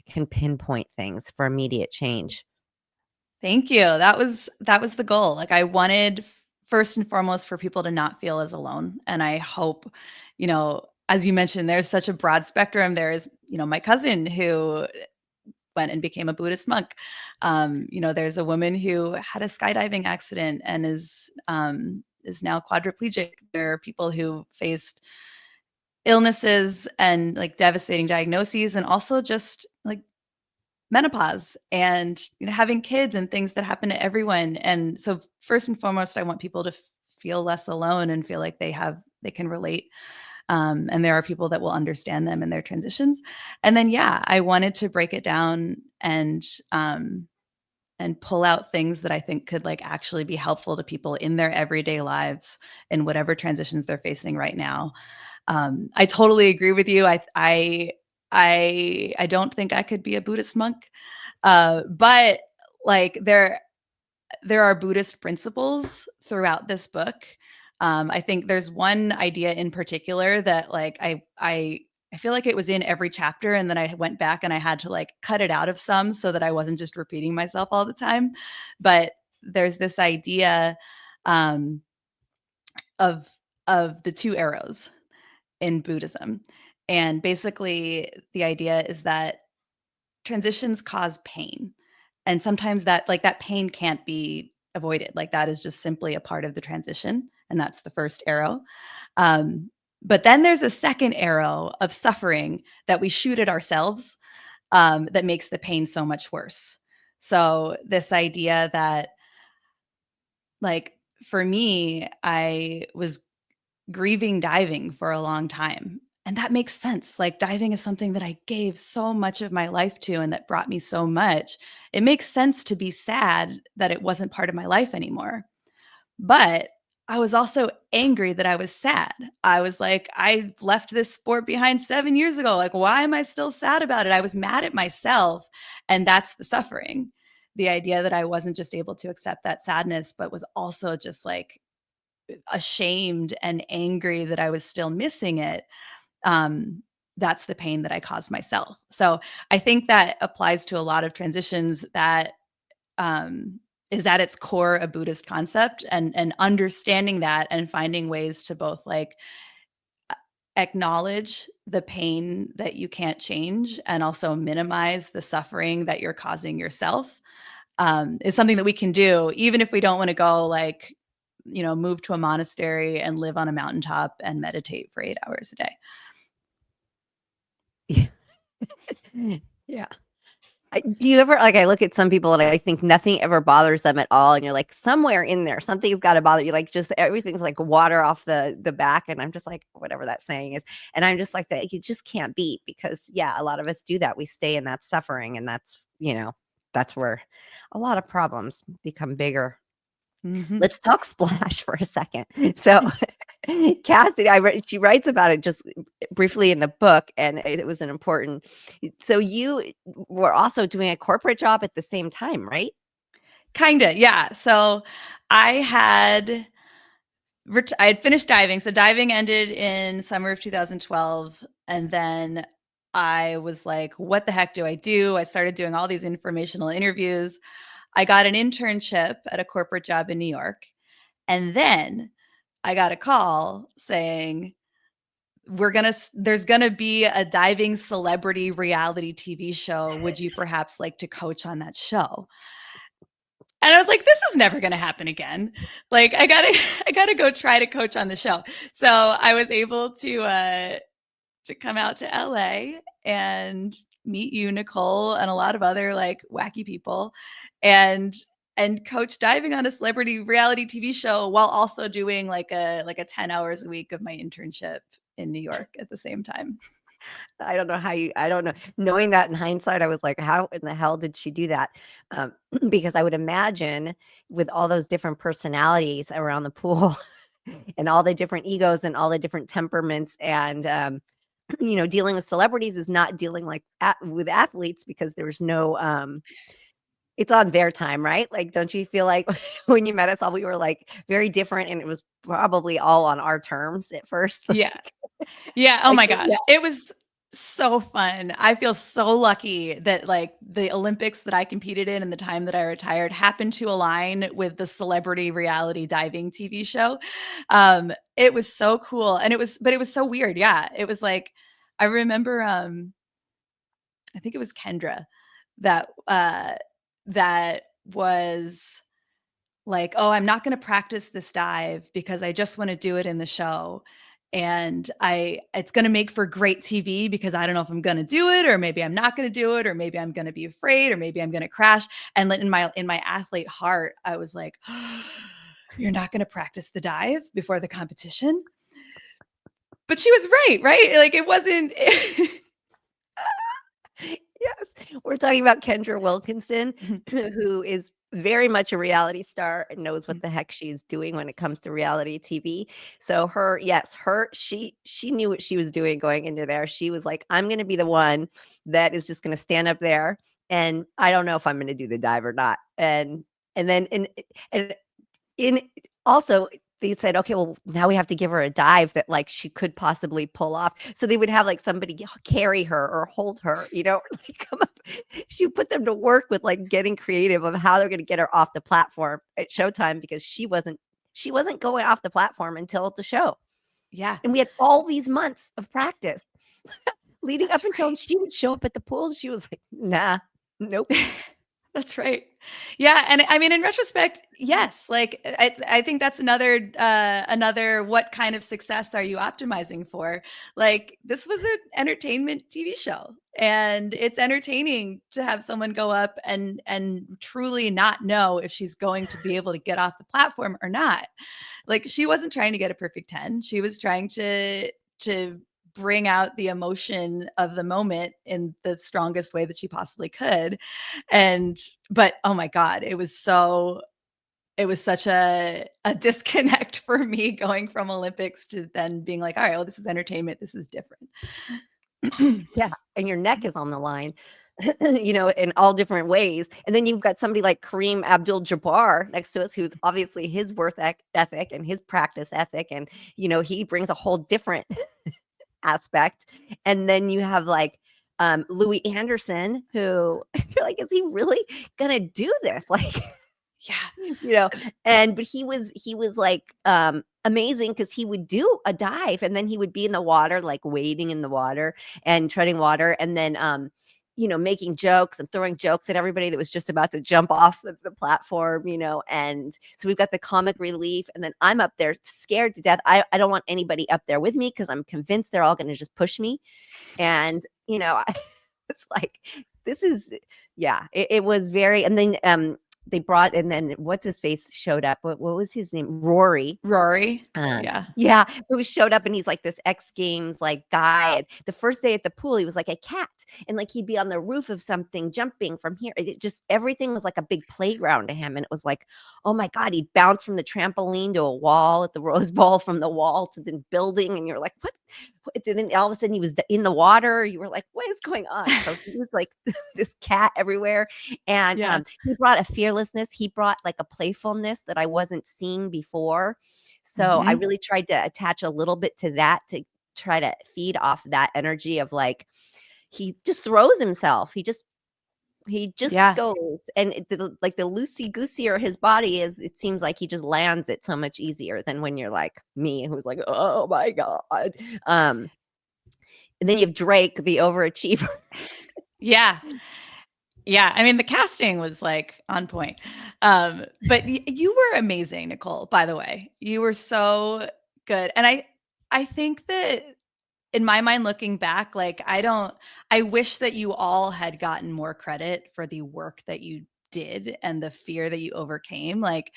can pinpoint things for immediate change. Thank you. That was the goal. Like I wanted first and foremost for people to not feel as alone. And I hope, as you mentioned, there's such a broad spectrum. There's, my cousin who went and became a Buddhist monk. There's a woman who had a skydiving accident and is now quadriplegic. There are people who faced illnesses and devastating diagnoses, and also just menopause and having kids and things that happen to everyone. And so first and foremost, I want people to feel less alone and feel like they can relate. And there are people that will understand them in their transitions. And then, I wanted to break it down and pull out things that I think could actually be helpful to people in their everyday lives in whatever transitions they're facing right now. I totally agree with you. I don't think I could be a Buddhist monk, but there are Buddhist principles throughout this book. I think there's one idea in particular that I feel like it was in every chapter, and then I went back and I had to cut it out of some so that I wasn't just repeating myself all the time. But there's this idea of the two arrows in Buddhism. And basically the idea is that transitions cause pain. And sometimes that pain can't be avoided. Like that is just simply a part of the transition. And that's the first arrow. But then there's a second arrow of suffering that we shoot at ourselves, that makes the pain so much worse. So this idea that, like, for me, I was grieving diving for a long time. And that makes sense. Like, diving is something that I gave so much of my life to and that brought me so much. It makes sense to be sad that it wasn't part of my life anymore. But I was also angry that I was sad. I was like, I left this sport behind 7 years ago. Like, why am I still sad about it? I was mad at myself. And that's the suffering. The idea that I wasn't just able to accept that sadness, but was also just like ashamed and angry that I was still missing it. That's the pain that I caused myself. So I think that applies to a lot of transitions, that is at its core a Buddhist concept, and understanding that and finding ways to both like acknowledge the pain that you can't change and also minimize the suffering that you're causing yourself, is something that we can do, even if we don't want to go like, move to a monastery and live on a mountaintop and meditate for 8 hours a day. Yeah. Do you ever, like, I look at some people and I think nothing ever bothers them at all, and you're like, somewhere in there something's got to bother you, like just everything's like water off the back, and I'm just like, whatever that saying is, and I'm just like, that you just can't beat, because yeah, a lot of us do that. We stay in that suffering, and that's where a lot of problems become bigger. Mm-hmm. Let's talk splash for a second. So Cassidy, she writes about it just briefly in the book, and it was an important. So you were also doing a corporate job at the same time, right? Kinda, yeah. So I had finished diving. So diving ended in summer of 2012, and then I was like, what the heck do I do? I started doing all these informational interviews. I got an internship at a corporate job in New York. And then I got a call saying, there's gonna be a diving celebrity reality TV show. Would you perhaps like to coach on that show? And I was like, this is never gonna happen again. Like, I gotta go try to coach on the show. So I was able to come out to LA and meet you, Nicole, and a lot of other like wacky people, and coach diving on a celebrity reality TV show while also doing like a 10 hours a week of my internship in New York at the same time. I don't know how I don't know. Knowing that in hindsight, I was like, how in the hell did she do that? Because I would imagine with all those different personalities around the pool and all the different egos and all the different temperaments, and dealing with celebrities is not dealing like with athletes, because there's no it's on their time, right? Like, don't you feel like when you met us all, we were like very different, and it was probably all on our terms at first? Yeah. Yeah. Oh Like, my gosh. yeah. It was so fun. I feel so lucky that like the Olympics that I competed in and the time that I retired happened to align with the celebrity reality diving TV show. It was so cool. And it was so weird. Yeah. It was like, I remember, I think it was Kendra that was like, oh, I'm not going to practice this dive because I just want to do it in the show. And it's going to make for great TV because I don't know if I'm going to do it, or maybe I'm not going to do it, or maybe I'm going to be afraid, or maybe I'm going to crash. And in my athlete heart, I was like, oh, you're not going to practice the dive before the competition. But she was right? Like, it wasn't. Yes, we're talking about Kendra Wilkinson, who is very much a reality star and knows what the heck she's doing when it comes to reality TV. So she knew what she was doing going into there. She was like, I'm going to be the one that is just going to stand up there, and I don't know if I'm going to do the dive or not. And then in also, they said, okay, well, now we have to give her a dive that like she could possibly pull off. So they would have like somebody carry her or hold her, like come up. She put them to work with like getting creative of how they're going to get her off the platform at showtime, because she wasn't going off the platform until the show. Yeah. And we had all these months of practice. leading That's up until right. she would show up at the pool, she was like, "Nah, nope." That's right. Yeah, and I mean, in retrospect, yes. Like, I think that's another. What kind of success are you optimizing for? Like, this was an entertainment TV show, and it's entertaining to have someone go up and truly not know if she's going to be able to get off the platform or not. Like, she wasn't trying to get a perfect 10. She was trying to bring out the emotion of the moment in the strongest way that she possibly could. And but oh my God, it was such a disconnect for me going from Olympics to then being like, all right, well, this is entertainment. This is different. Yeah, and your neck is on the line, in all different ways, and then you've got somebody like Kareem Abdul-Jabbar next to us, who's obviously his worth ethic and his practice ethic, and, he brings a whole different aspect, and then you have, like, Louis Anderson, who you're like, "Is he really gonna do this?" Like, Yeah. you know, but he was like, amazing because he would do a dive and then he would be in the water, like wading in the water and treading water and then, making jokes and throwing jokes at everybody that was just about to jump off of the platform, and so we've got the comic relief and then I'm up there scared to death. I don't want anybody up there with me because I'm convinced they're all gonna just push me. And, I was like, this is yeah, it was very and then, they brought and then what's his face showed up. What was his name? Rory. Rory. Uh, Yeah. yeah, who showed up and he's like this X Games like guy. And the first day at the pool, he was like a cat, and like he'd be on the roof of something, jumping from here. It just everything was like a big playground to him, and it was like, oh my god, he'd bounce from the trampoline to a wall at the Rose Bowl, from the wall to the building, and you're like, what? And then all of a sudden he was in the water. You were like, what is going on? So he was like this cat everywhere, and Yeah. he brought a fearlessness. He brought like a playfulness that I wasn't seeing before. So I Mhm. really tried to attach a little bit to that to try to feed off that energy of like he just throws himself. He just Yeah. goes and like the loosey goosier his body is, it seems like he just lands it so much easier than when you're like me who's like, oh my God. Um and then you have Drake, the overachiever. Yeah. Yeah, I mean, the casting was, like, on point. But you were amazing, Nicole, by the way. You were so good, and I think that in my mind, looking back, like, I wish that you all had gotten more credit for the work that you did and the fear that you overcame. Like,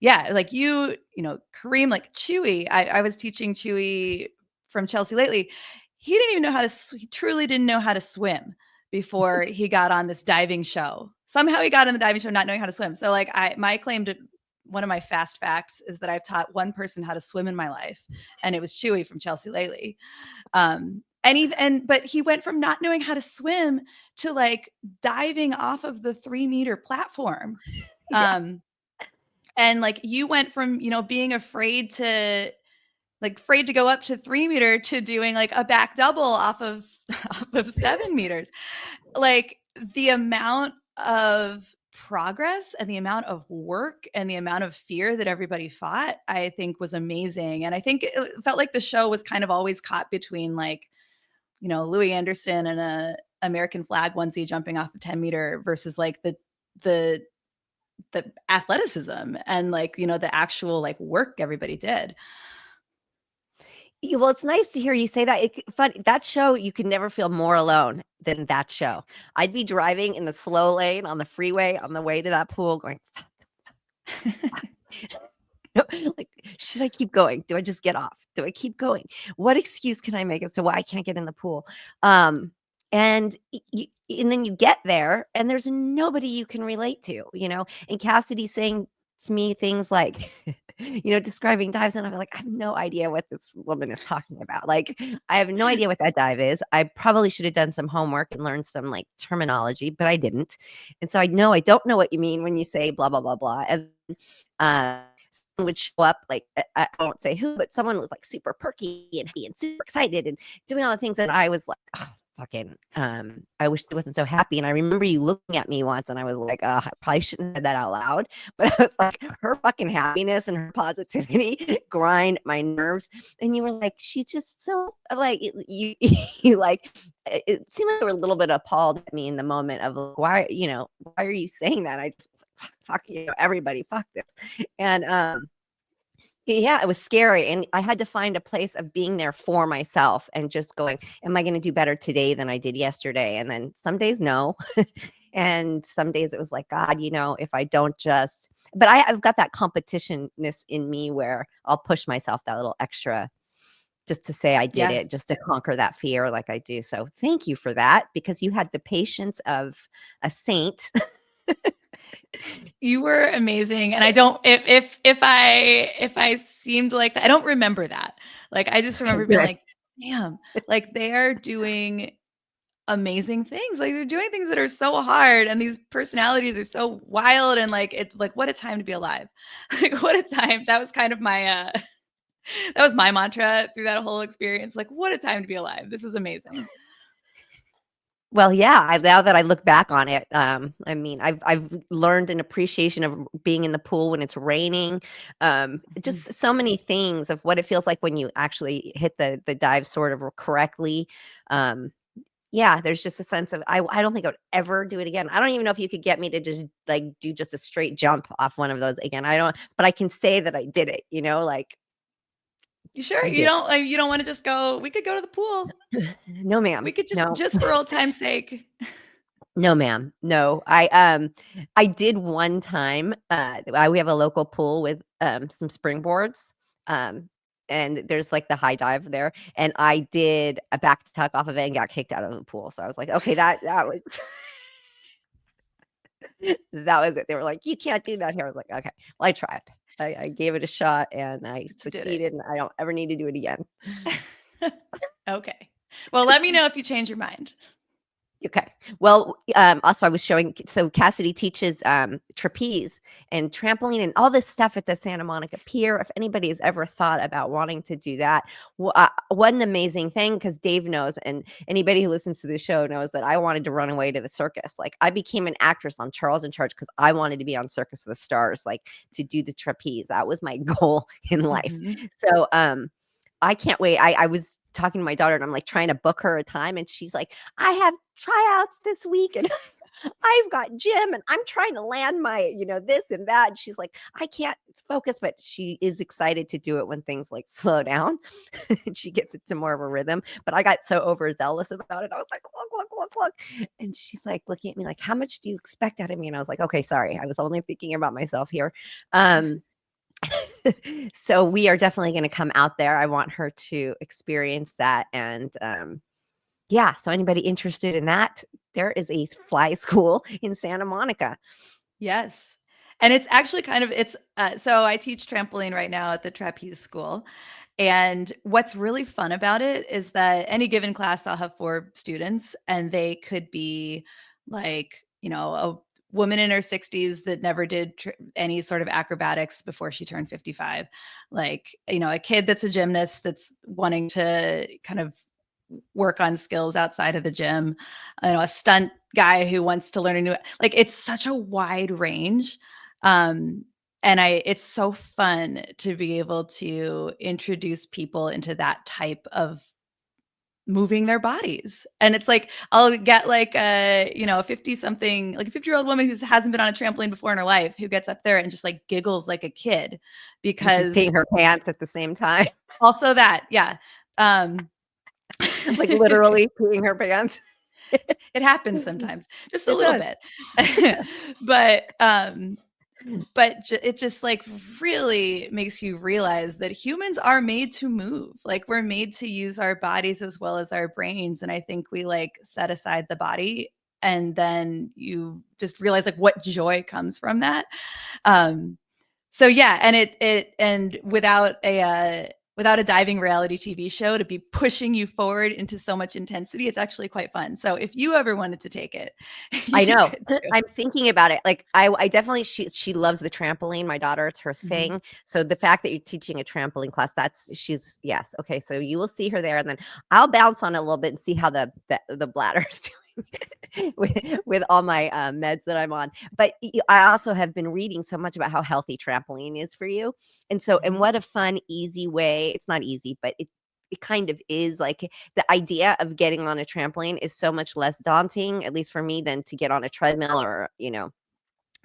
yeah, like, Kareem, like, Chewy, I was teaching Chewy from Chelsea lately. He didn't even know how to he truly didn't know how to swim before he got on this diving show. Somehow he got in the diving show not knowing how to swim. So, like, my claim to one of my fast facts is that I've taught one person how to swim in my life, and it was Chewy from Chelsea lately. But he went from not knowing how to swim to, like, diving off of the 3-meter platform. Yeah. And, like, you went from, being afraid to go up to 3-meter to doing, like, a back double off of off of 7 meters. Like, the amount of progress and the amount of work and the amount of fear that everybody fought, I think was amazing. And I think it felt like the show was kind of always caught between, like, Louis Anderson and a American flag onesie jumping off a 10-meter versus, like, the athleticism and, like, the actual, like, work everybody did. Well, it's nice to hear you say that. Funny that show, you could never feel more alone than that show. I'd be driving in the slow lane on the freeway on the way to that pool going, like, should I keep going? Do I just get off? Do I keep going? What excuse can I make as to why I can't get in the pool? And and then you get there and there's nobody you can relate to, and Cassidy saying to me things like, describing dives, and I'm like, I have no idea what this woman is talking about. Like, I have no idea what that dive is. I probably should have done some homework and learned some like terminology, but I didn't. And so I don't know what you mean when you say blah blah blah blah. And someone would show up, like I won't say who, but someone was like super perky and happy and super excited and doing all the things that I was like, oh, fucking, I wish I wasn't so happy. And I remember you looking at me once and I was like, I probably shouldn't have said that out loud. But I was like, her fucking happiness and her positivity grind my nerves. And you were like, she's just so like, you like, it seemed like you were a little bit appalled at me in the moment of like, why are you saying that? I just was like, fuck, everybody, fuck this. And, yeah, it was scary. And I had to find a place of being there for myself and just going, am I going to do better today than I did yesterday? And then some days, no. And some days it was like, God, if I don't but I've got that competitionness in me where I'll push myself that little extra just to say I did it, just to conquer that fear like I do. So thank you for that, because you had the patience of a saint. You were amazing. And I don't, if I seemed like that, I don't remember that. Like, I just remember being like, damn, like they are doing amazing things. Like they're doing things that are so hard, and these personalities are so wild. And like, it's like, what a time to be alive. Like, what a time. That was kind of my, that was my mantra through that whole experience. Like, what a time to be alive. This is amazing. Well, yeah, now that I look back on it, I mean, I've learned an appreciation of being in the pool when it's raining. Just so many things of what it feels like when you actually hit the dive sort of correctly. Yeah, there's just a sense of I don't think I would ever do it again. I don't even know if you could get me to just like do just a straight jump off one of those again. I don't, but I can say that I did it, like You sure? I You did. don't want to just go, we could go to the pool. No, ma'am. We could No. just for old time's sake. No, ma'am. No, I did one time. We have a local pool with some springboards, and there's like the high dive there, and I did a back tuck off of it and got kicked out of the pool. So I was like, okay, that was that was it. They were like, you can't do that here. I was like, okay, well, I tried. I gave it a shot and I succeeded, and I don't ever need to do it again. Okay. Well, let me know if you change your mind. Okay. Well, also I was showing, so Cassidy teaches trapeze and trampoline and all this stuff at the Santa Monica Pier. If anybody has ever thought about wanting to do that, what an amazing thing, because Dave knows, and anybody who listens to the show knows that I wanted to run away to the circus. Like I became an actress on Charles in Charge because I wanted to be on Circus of the Stars, like to do the trapeze. That was my goal in life. Mm-hmm. So I can't wait. I was talking to my daughter and I'm like trying to book her a time, and she's like, I have tryouts this week and I've got gym and I'm trying to land my, this and that. And she's like, I can't focus, but she is excited to do it when things like slow down and she gets it to more of a rhythm. But I got so overzealous about it. I was like, look. And she's like looking at me like, how much do you expect out of me? And I was like, okay, sorry. I was only thinking about myself here. So we are definitely going to come out there. I want her to experience that. And yeah, so anybody interested in that, there is a fly school in Santa Monica. Yes. And it's actually so I teach trampoline right now at the trapeze school. And what's really fun about it is that any given class, I'll have 4 students, and they could be like, a woman in her 60s that never did any sort of acrobatics before she turned 55. Like, a kid that's a gymnast that's wanting to kind of work on skills outside of the gym, a stunt guy who wants to learn like, it's such a wide range. And it's so fun to be able to introduce people into that type of moving their bodies. And it's like, I'll get like a 50-something, like a 50-year-old woman who hasn't been on a trampoline before in her life, who gets up there and just like giggles like a kid because she's peeing her pants at the same time. Also that, yeah. Like literally peeing her pants. It happens sometimes, just a little bit. But it just like really makes you realize that humans are made to move. Like we're made to use our bodies as well as our brains. And I think we like set aside the body, and then you just realize like what joy comes from that. So yeah, and and without without a diving reality TV show to be pushing you forward into so much intensity. It's actually quite fun. So if you ever wanted to take it, I you know. could too. I'm thinking about it. Like I definitely she loves the trampoline. My daughter, it's her thing. So the fact that you're teaching a trampoline class, she's yes. Okay. So you will see her there, and then I'll bounce on it a little bit and see how the bladder's doing with all my meds that I'm on. But I also have been reading so much about how healthy trampoline is for you. And what a fun, easy way. It's not easy, but it kind of is. Like the idea of getting on a trampoline is so much less daunting, at least for me, than to get on a treadmill or,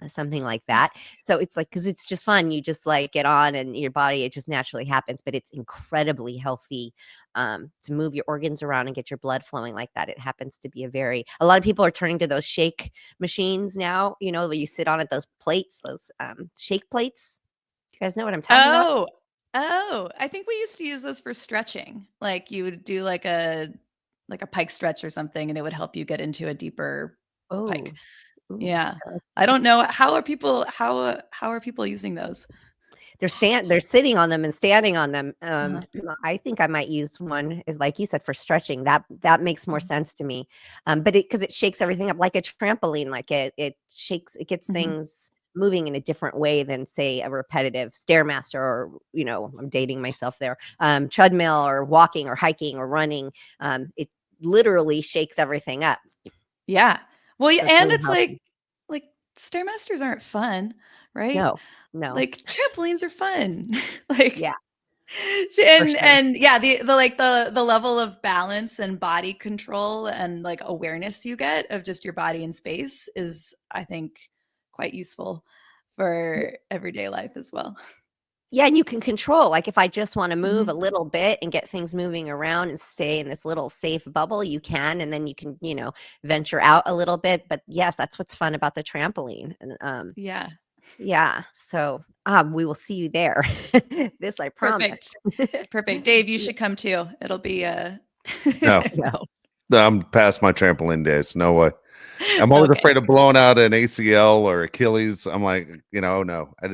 something like that. So it's like, because it's just fun. You just like get on and your body, it just naturally happens, but it's incredibly healthy to move your organs around and get your blood flowing like that. It happens to be a lot of people are turning to those shake machines now, where you sit on it, those plates, those shake plates. You guys know what I'm talking about? Oh, I think we used to use those for stretching. Like you would do like a pike stretch or something, and it would help you get into a deeper Oh, pike. ooh, Yeah. I don't know. How are people using those? they're sitting on them and standing on them. Uh-huh. I think I might use one, is like you said, for stretching. That makes more sense to me. But because it shakes everything up like a trampoline, like it shakes, it gets Mhm. things moving in a different way than say a repetitive stairmaster, or I'm dating myself there, treadmill or walking or hiking or running. It literally shakes everything up. Yeah. Well, yeah, So it's and really it's healthy. like stairmasters aren't fun, right? No, Like trampolines are fun. Like yeah, for sure. and yeah, the level of balance and body control and like awareness you get of just your body in space is, I think, quite useful for everyday life as well. Yeah, and you can control, like, if I just wanna move a Mhm. little bit and get things moving around and stay in this little safe bubble, you can, and then you can, venture out a little bit, but yes, that's what's fun about the trampoline, and, Yeah. yeah, so, we will see you there. This I promise. Perfect. Perfect. Dave, you should come too. It'll be No, No. I'm past my trampoline days. No way. I'm always Okay. afraid of blowing out an ACL or Achilles. I'm like, no. I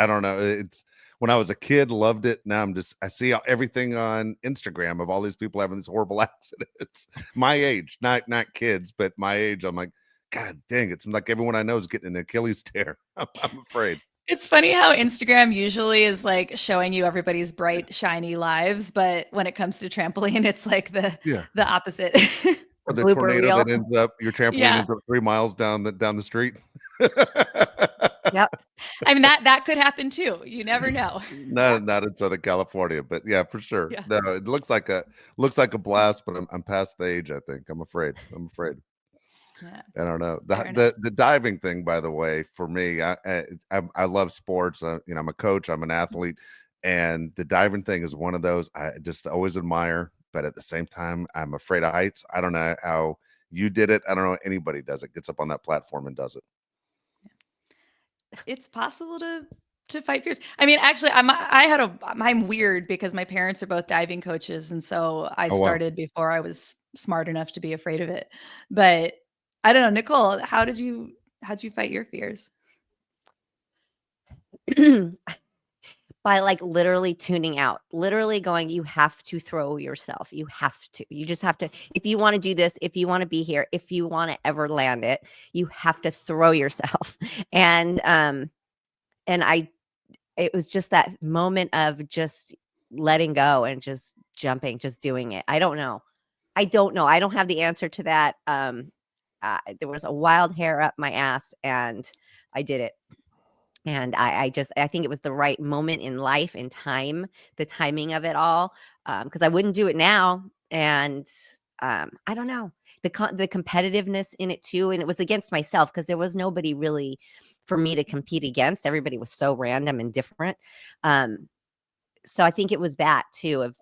don't know. It's when I was a kid, loved it. Now I see everything on Instagram of all these people having these horrible accidents. My age, not kids, but my age. I'm like, God dang, it's like everyone I know is getting an Achilles tear. I'm afraid. It's funny how Instagram usually is like showing you everybody's bright, shiny lives, but when it comes to trampoline, it's like Yeah. the opposite. Or A the blooper tornado reel. that ends up your trampoline Yeah. ends up 3 miles down the street. Yep. I mean that could happen too. You never know. Yeah. Not in Southern California, but yeah, for sure. Yeah. No, it looks like a blast, but I'm past the age, I think. I'm afraid. Yeah. I don't know. Fair enough. The diving thing, by the way, for me, I love sports. I'm a coach, I'm an athlete, and the diving thing is one of those I just always admire, but at the same time, I'm afraid of heights. I don't know how you did it. I don't know anybody does it. Gets up on that platform and does it. It's possible to fight fears. I mean, actually, I'm weird because my parents are both diving coaches, and so I Oh wow. started before I was smart enough to be afraid of it. But I don't know, Nicole, how'd you fight your fears? By, like, literally tuning out, literally going, "You have to throw yourself, you have to. You just have to, if you wanna do this, if you wanna be here, if you wanna ever land it, you have to throw yourself." And, I it was just that moment of just letting go and just jumping, just doing it. I don't know. I don't know. I don't have the answer to that. There was a wild hair up my ass, and I did it. And I think it was the right moment in life and time, the timing of it all, because I wouldn't do it now. And I don't know, the competitiveness in it too, and it was against myself because there was nobody really for me to compete against. Everybody was so random and different. Um, so I think it was that too, of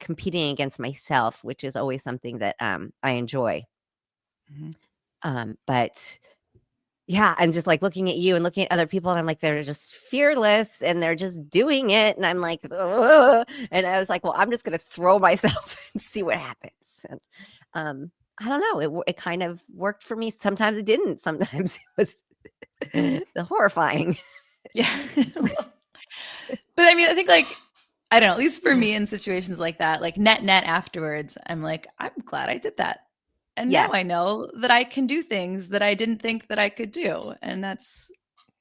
competing against myself, which is always something that I enjoy. Mhm. But yeah, and just, like, looking at you and looking at other people, and I'm like, they're just fearless, and they're just doing it, and I'm like, "Ugh," and I was like, "Well, I'm just gonna throw myself and see what happens," and, I don't know, it kind of worked for me. Sometimes it didn't. Sometimes it was the horrifying. Yeah. Well, but I mean, I think like I don't know, at least for me in situations like that, like net afterwards, I'm like, I'm glad I did that. And now Yes. I know that I can do things that I didn't think that I could do. And that's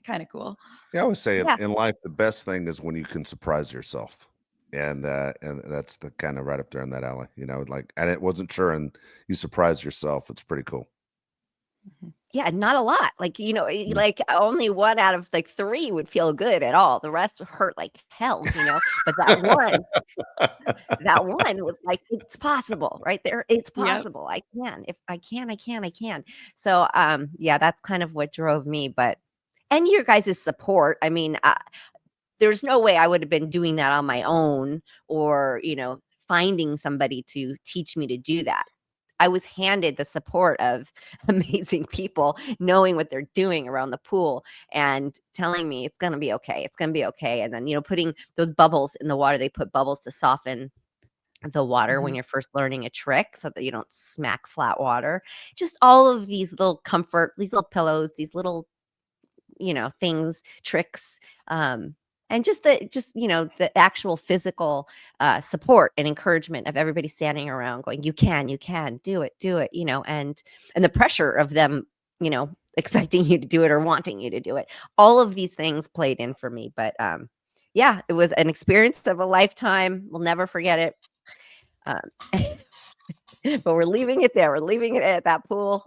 kind of cool. Yeah, I always say Yeah. in life, the best thing is when you can surprise yourself. And that's the kind of right up there in that alley, like, and it wasn't sure, and you surprise yourself. It's pretty cool. Yeah, not a lot. Like, Mm. like only 1 out of like 3 would feel good at all. The rest would hurt like hell, But that one was like, it's possible, right there. It's Yep. possible. I can. If I can, I can, I can. So, yeah, that's kind of what drove me. And your guys' support. I mean, there's no way I would have been doing that on my own or, finding somebody to teach me to do that. I was handed the support of amazing people knowing what they're doing around the pool and telling me it's going to be okay. It's going to be okay. And then, putting those bubbles in the water, they put bubbles to soften the water when you're first learning a trick so that you don't smack flat water. Just all of these little comfort, these little pillows, these little things, tricks, and the actual physical support and encouragement of everybody standing around going, you can do it, and the pressure of them, expecting you to do it or wanting you to do it. All of these things played in for me, but yeah, it was an experience of a lifetime. We'll never forget it. But we're leaving it there. We're leaving it at that pool.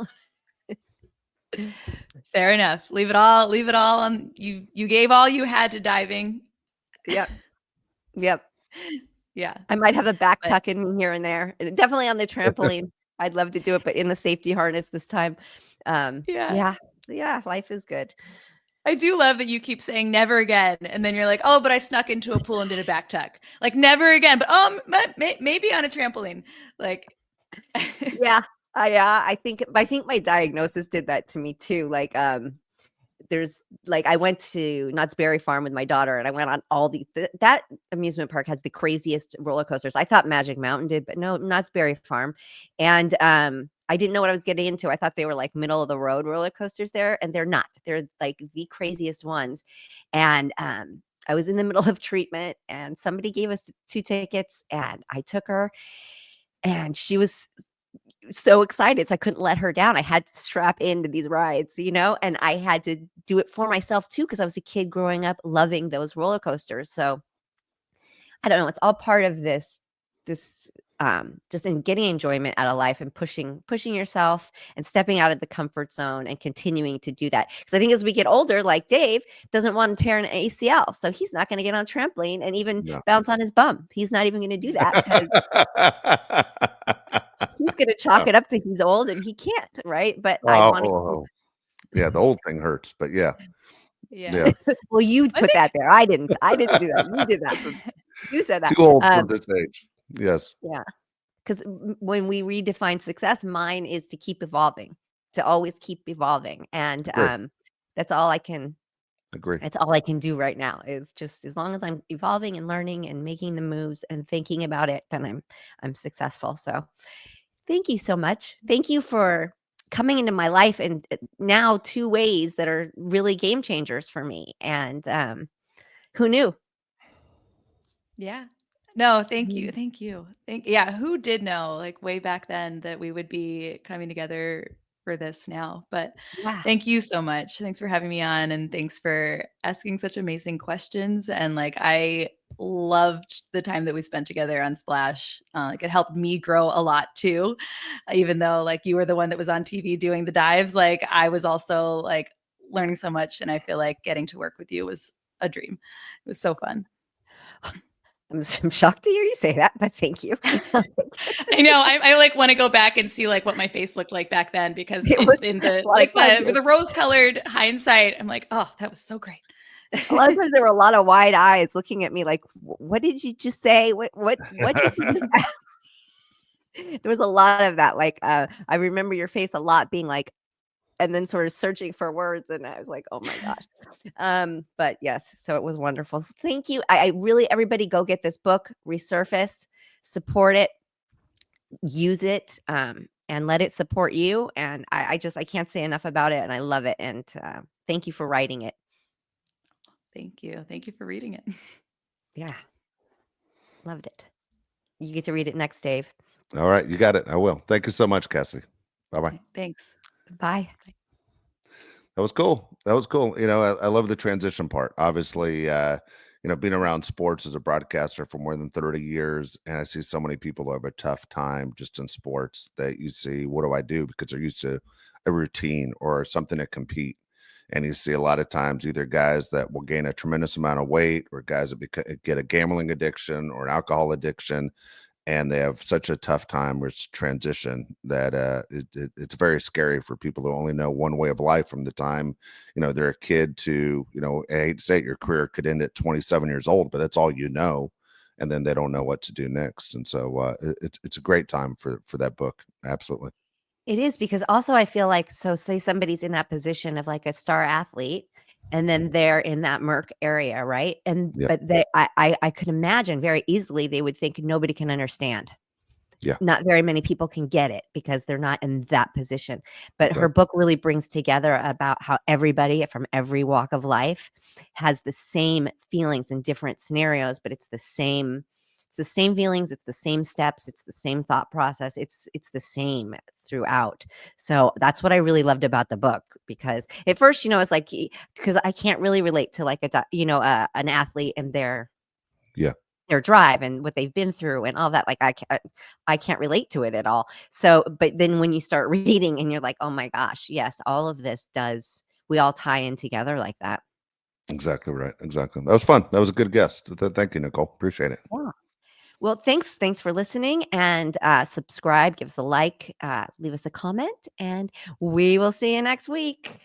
Fair enough. Leave it all on you. You gave all you had to diving. Yep. Yeah. I might have a back But- tuck in here and there. And definitely on the trampoline. I'd love to do it, but in the safety harness this time. Yeah. Yeah, life is good. I do love that you keep saying never again. And then you're like, oh, but I snuck into a pool and did a back tuck. Like never again. But maybe on a trampoline. Like Yeah. I think my diagnosis did that to me too. Like I went to Knott's Berry Farm with my daughter and I went on all that amusement park has the craziest roller coasters. I thought Magic Mountain did, but no, Knott's Berry Farm. And I didn't know what I was getting into. I thought they were like middle of the road roller coasters there, and they're not. They're like the craziest ones. And I was in the middle of treatment and somebody gave us 2 tickets and I took her and she was so excited. So I couldn't let her down. I had to strap into these rides, and I had to do it for myself too, because I was a kid growing up loving those roller coasters. So I don't know. It's all part of this, just in getting enjoyment out of life and pushing yourself and stepping out of the comfort zone and continuing to do that. Because I think as we get older, like Dave doesn't want to tear an ACL. So he's not going to get on a trampoline and even bounce on his bum. He's not even going to do that because he's going to chalk it up to he's old and he can't, right? But I want to. Yeah, the old thing hurts, but yeah. Well, you put that there. I didn't do that. You did that. You said that. Too old for this age. Yes. Yeah. Because when we redefine success, mine is to keep evolving, to always keep evolving. And that's all I can. Agree. That's all I can do right now is just as long as I'm evolving and learning and making the moves and thinking about it, then I'm successful. So thank you so much. Thank you for coming into my life in now 2 ways that are really game changers for me. And who knew? Yeah. No, thank you. Thank you. Yeah, who did know like way back then that we would be coming together for this now? But thank you so much. Thanks for having me on and thanks for asking such amazing questions. And like I loved the time that we spent together on Splash. Like it helped me grow a lot too. Even though like you were the one that was on TV doing the dives, like I was also like learning so much and I feel like getting to work with you was a dream. It was so fun. I'm shocked to hear you say that, but thank you. I know. I like want to go back and see like what my face looked like back then because in the like the rose-colored hindsight, I'm like, oh, that was so great. A lot of times there were a lot of wide eyes looking at me like, what did you just say? What did you just ask? There was a lot of that. Like I remember your face a lot being like, and then sort of searching for words. And I was like, oh my gosh. But yes, so it was wonderful. Thank you. I really, everybody go get this book, Resurface, support it, use it, and let it support you. And I can't say enough about it. And I love it. And thank you for writing it. Thank you. Thank you for reading it. Yeah. Loved it. You get to read it next, Dave. All right, you got it. I will. Thank you so much, Cassie. Bye-bye. Okay, thanks. Bye. That was cool. That was cool. I love the transition part. Obviously, being around sports as a broadcaster for more than 30 years, and I see so many people who have a tough time just in sports that you see, what do I do? Because they're used to a routine or something to compete. And you see a lot of times either guys that will gain a tremendous amount of weight or guys that get a gambling addiction or an alcohol addiction, and they have such a tough time with transition that it's very scary for people who only know one way of life from the time they're a kid to I hate to say it, your career could end at 27 years old, but that's all and then they don't know what to do next. And so it's a great time for that book. Absolutely. It is, because also I feel like, so say somebody's in that position of like a star athlete, and then they're in that murk area, right? And Yeah. but I could imagine very easily they would think nobody can understand. Yeah. Not very many people can get it because they're not in that position. But her Exactly. book really brings together about how everybody from every walk of life has the same feelings in different scenarios, but it's the same feelings, it's the same steps, it's the same thought process, it's the same throughout. So that's what I really loved about the book, because at first, it's like, because I can't really relate to like an athlete and their drive and what they've been through and all that. Like I can't relate to it at all. So, but then when you start reading and you're like, oh my gosh, yes, all of this we all tie in together like that. Exactly right. Exactly. That was fun. That was a good guest. Thank you, Nicole. Appreciate it. Yeah. Well, thanks for listening, and subscribe, give us a like, leave us a comment, and we will see you next week.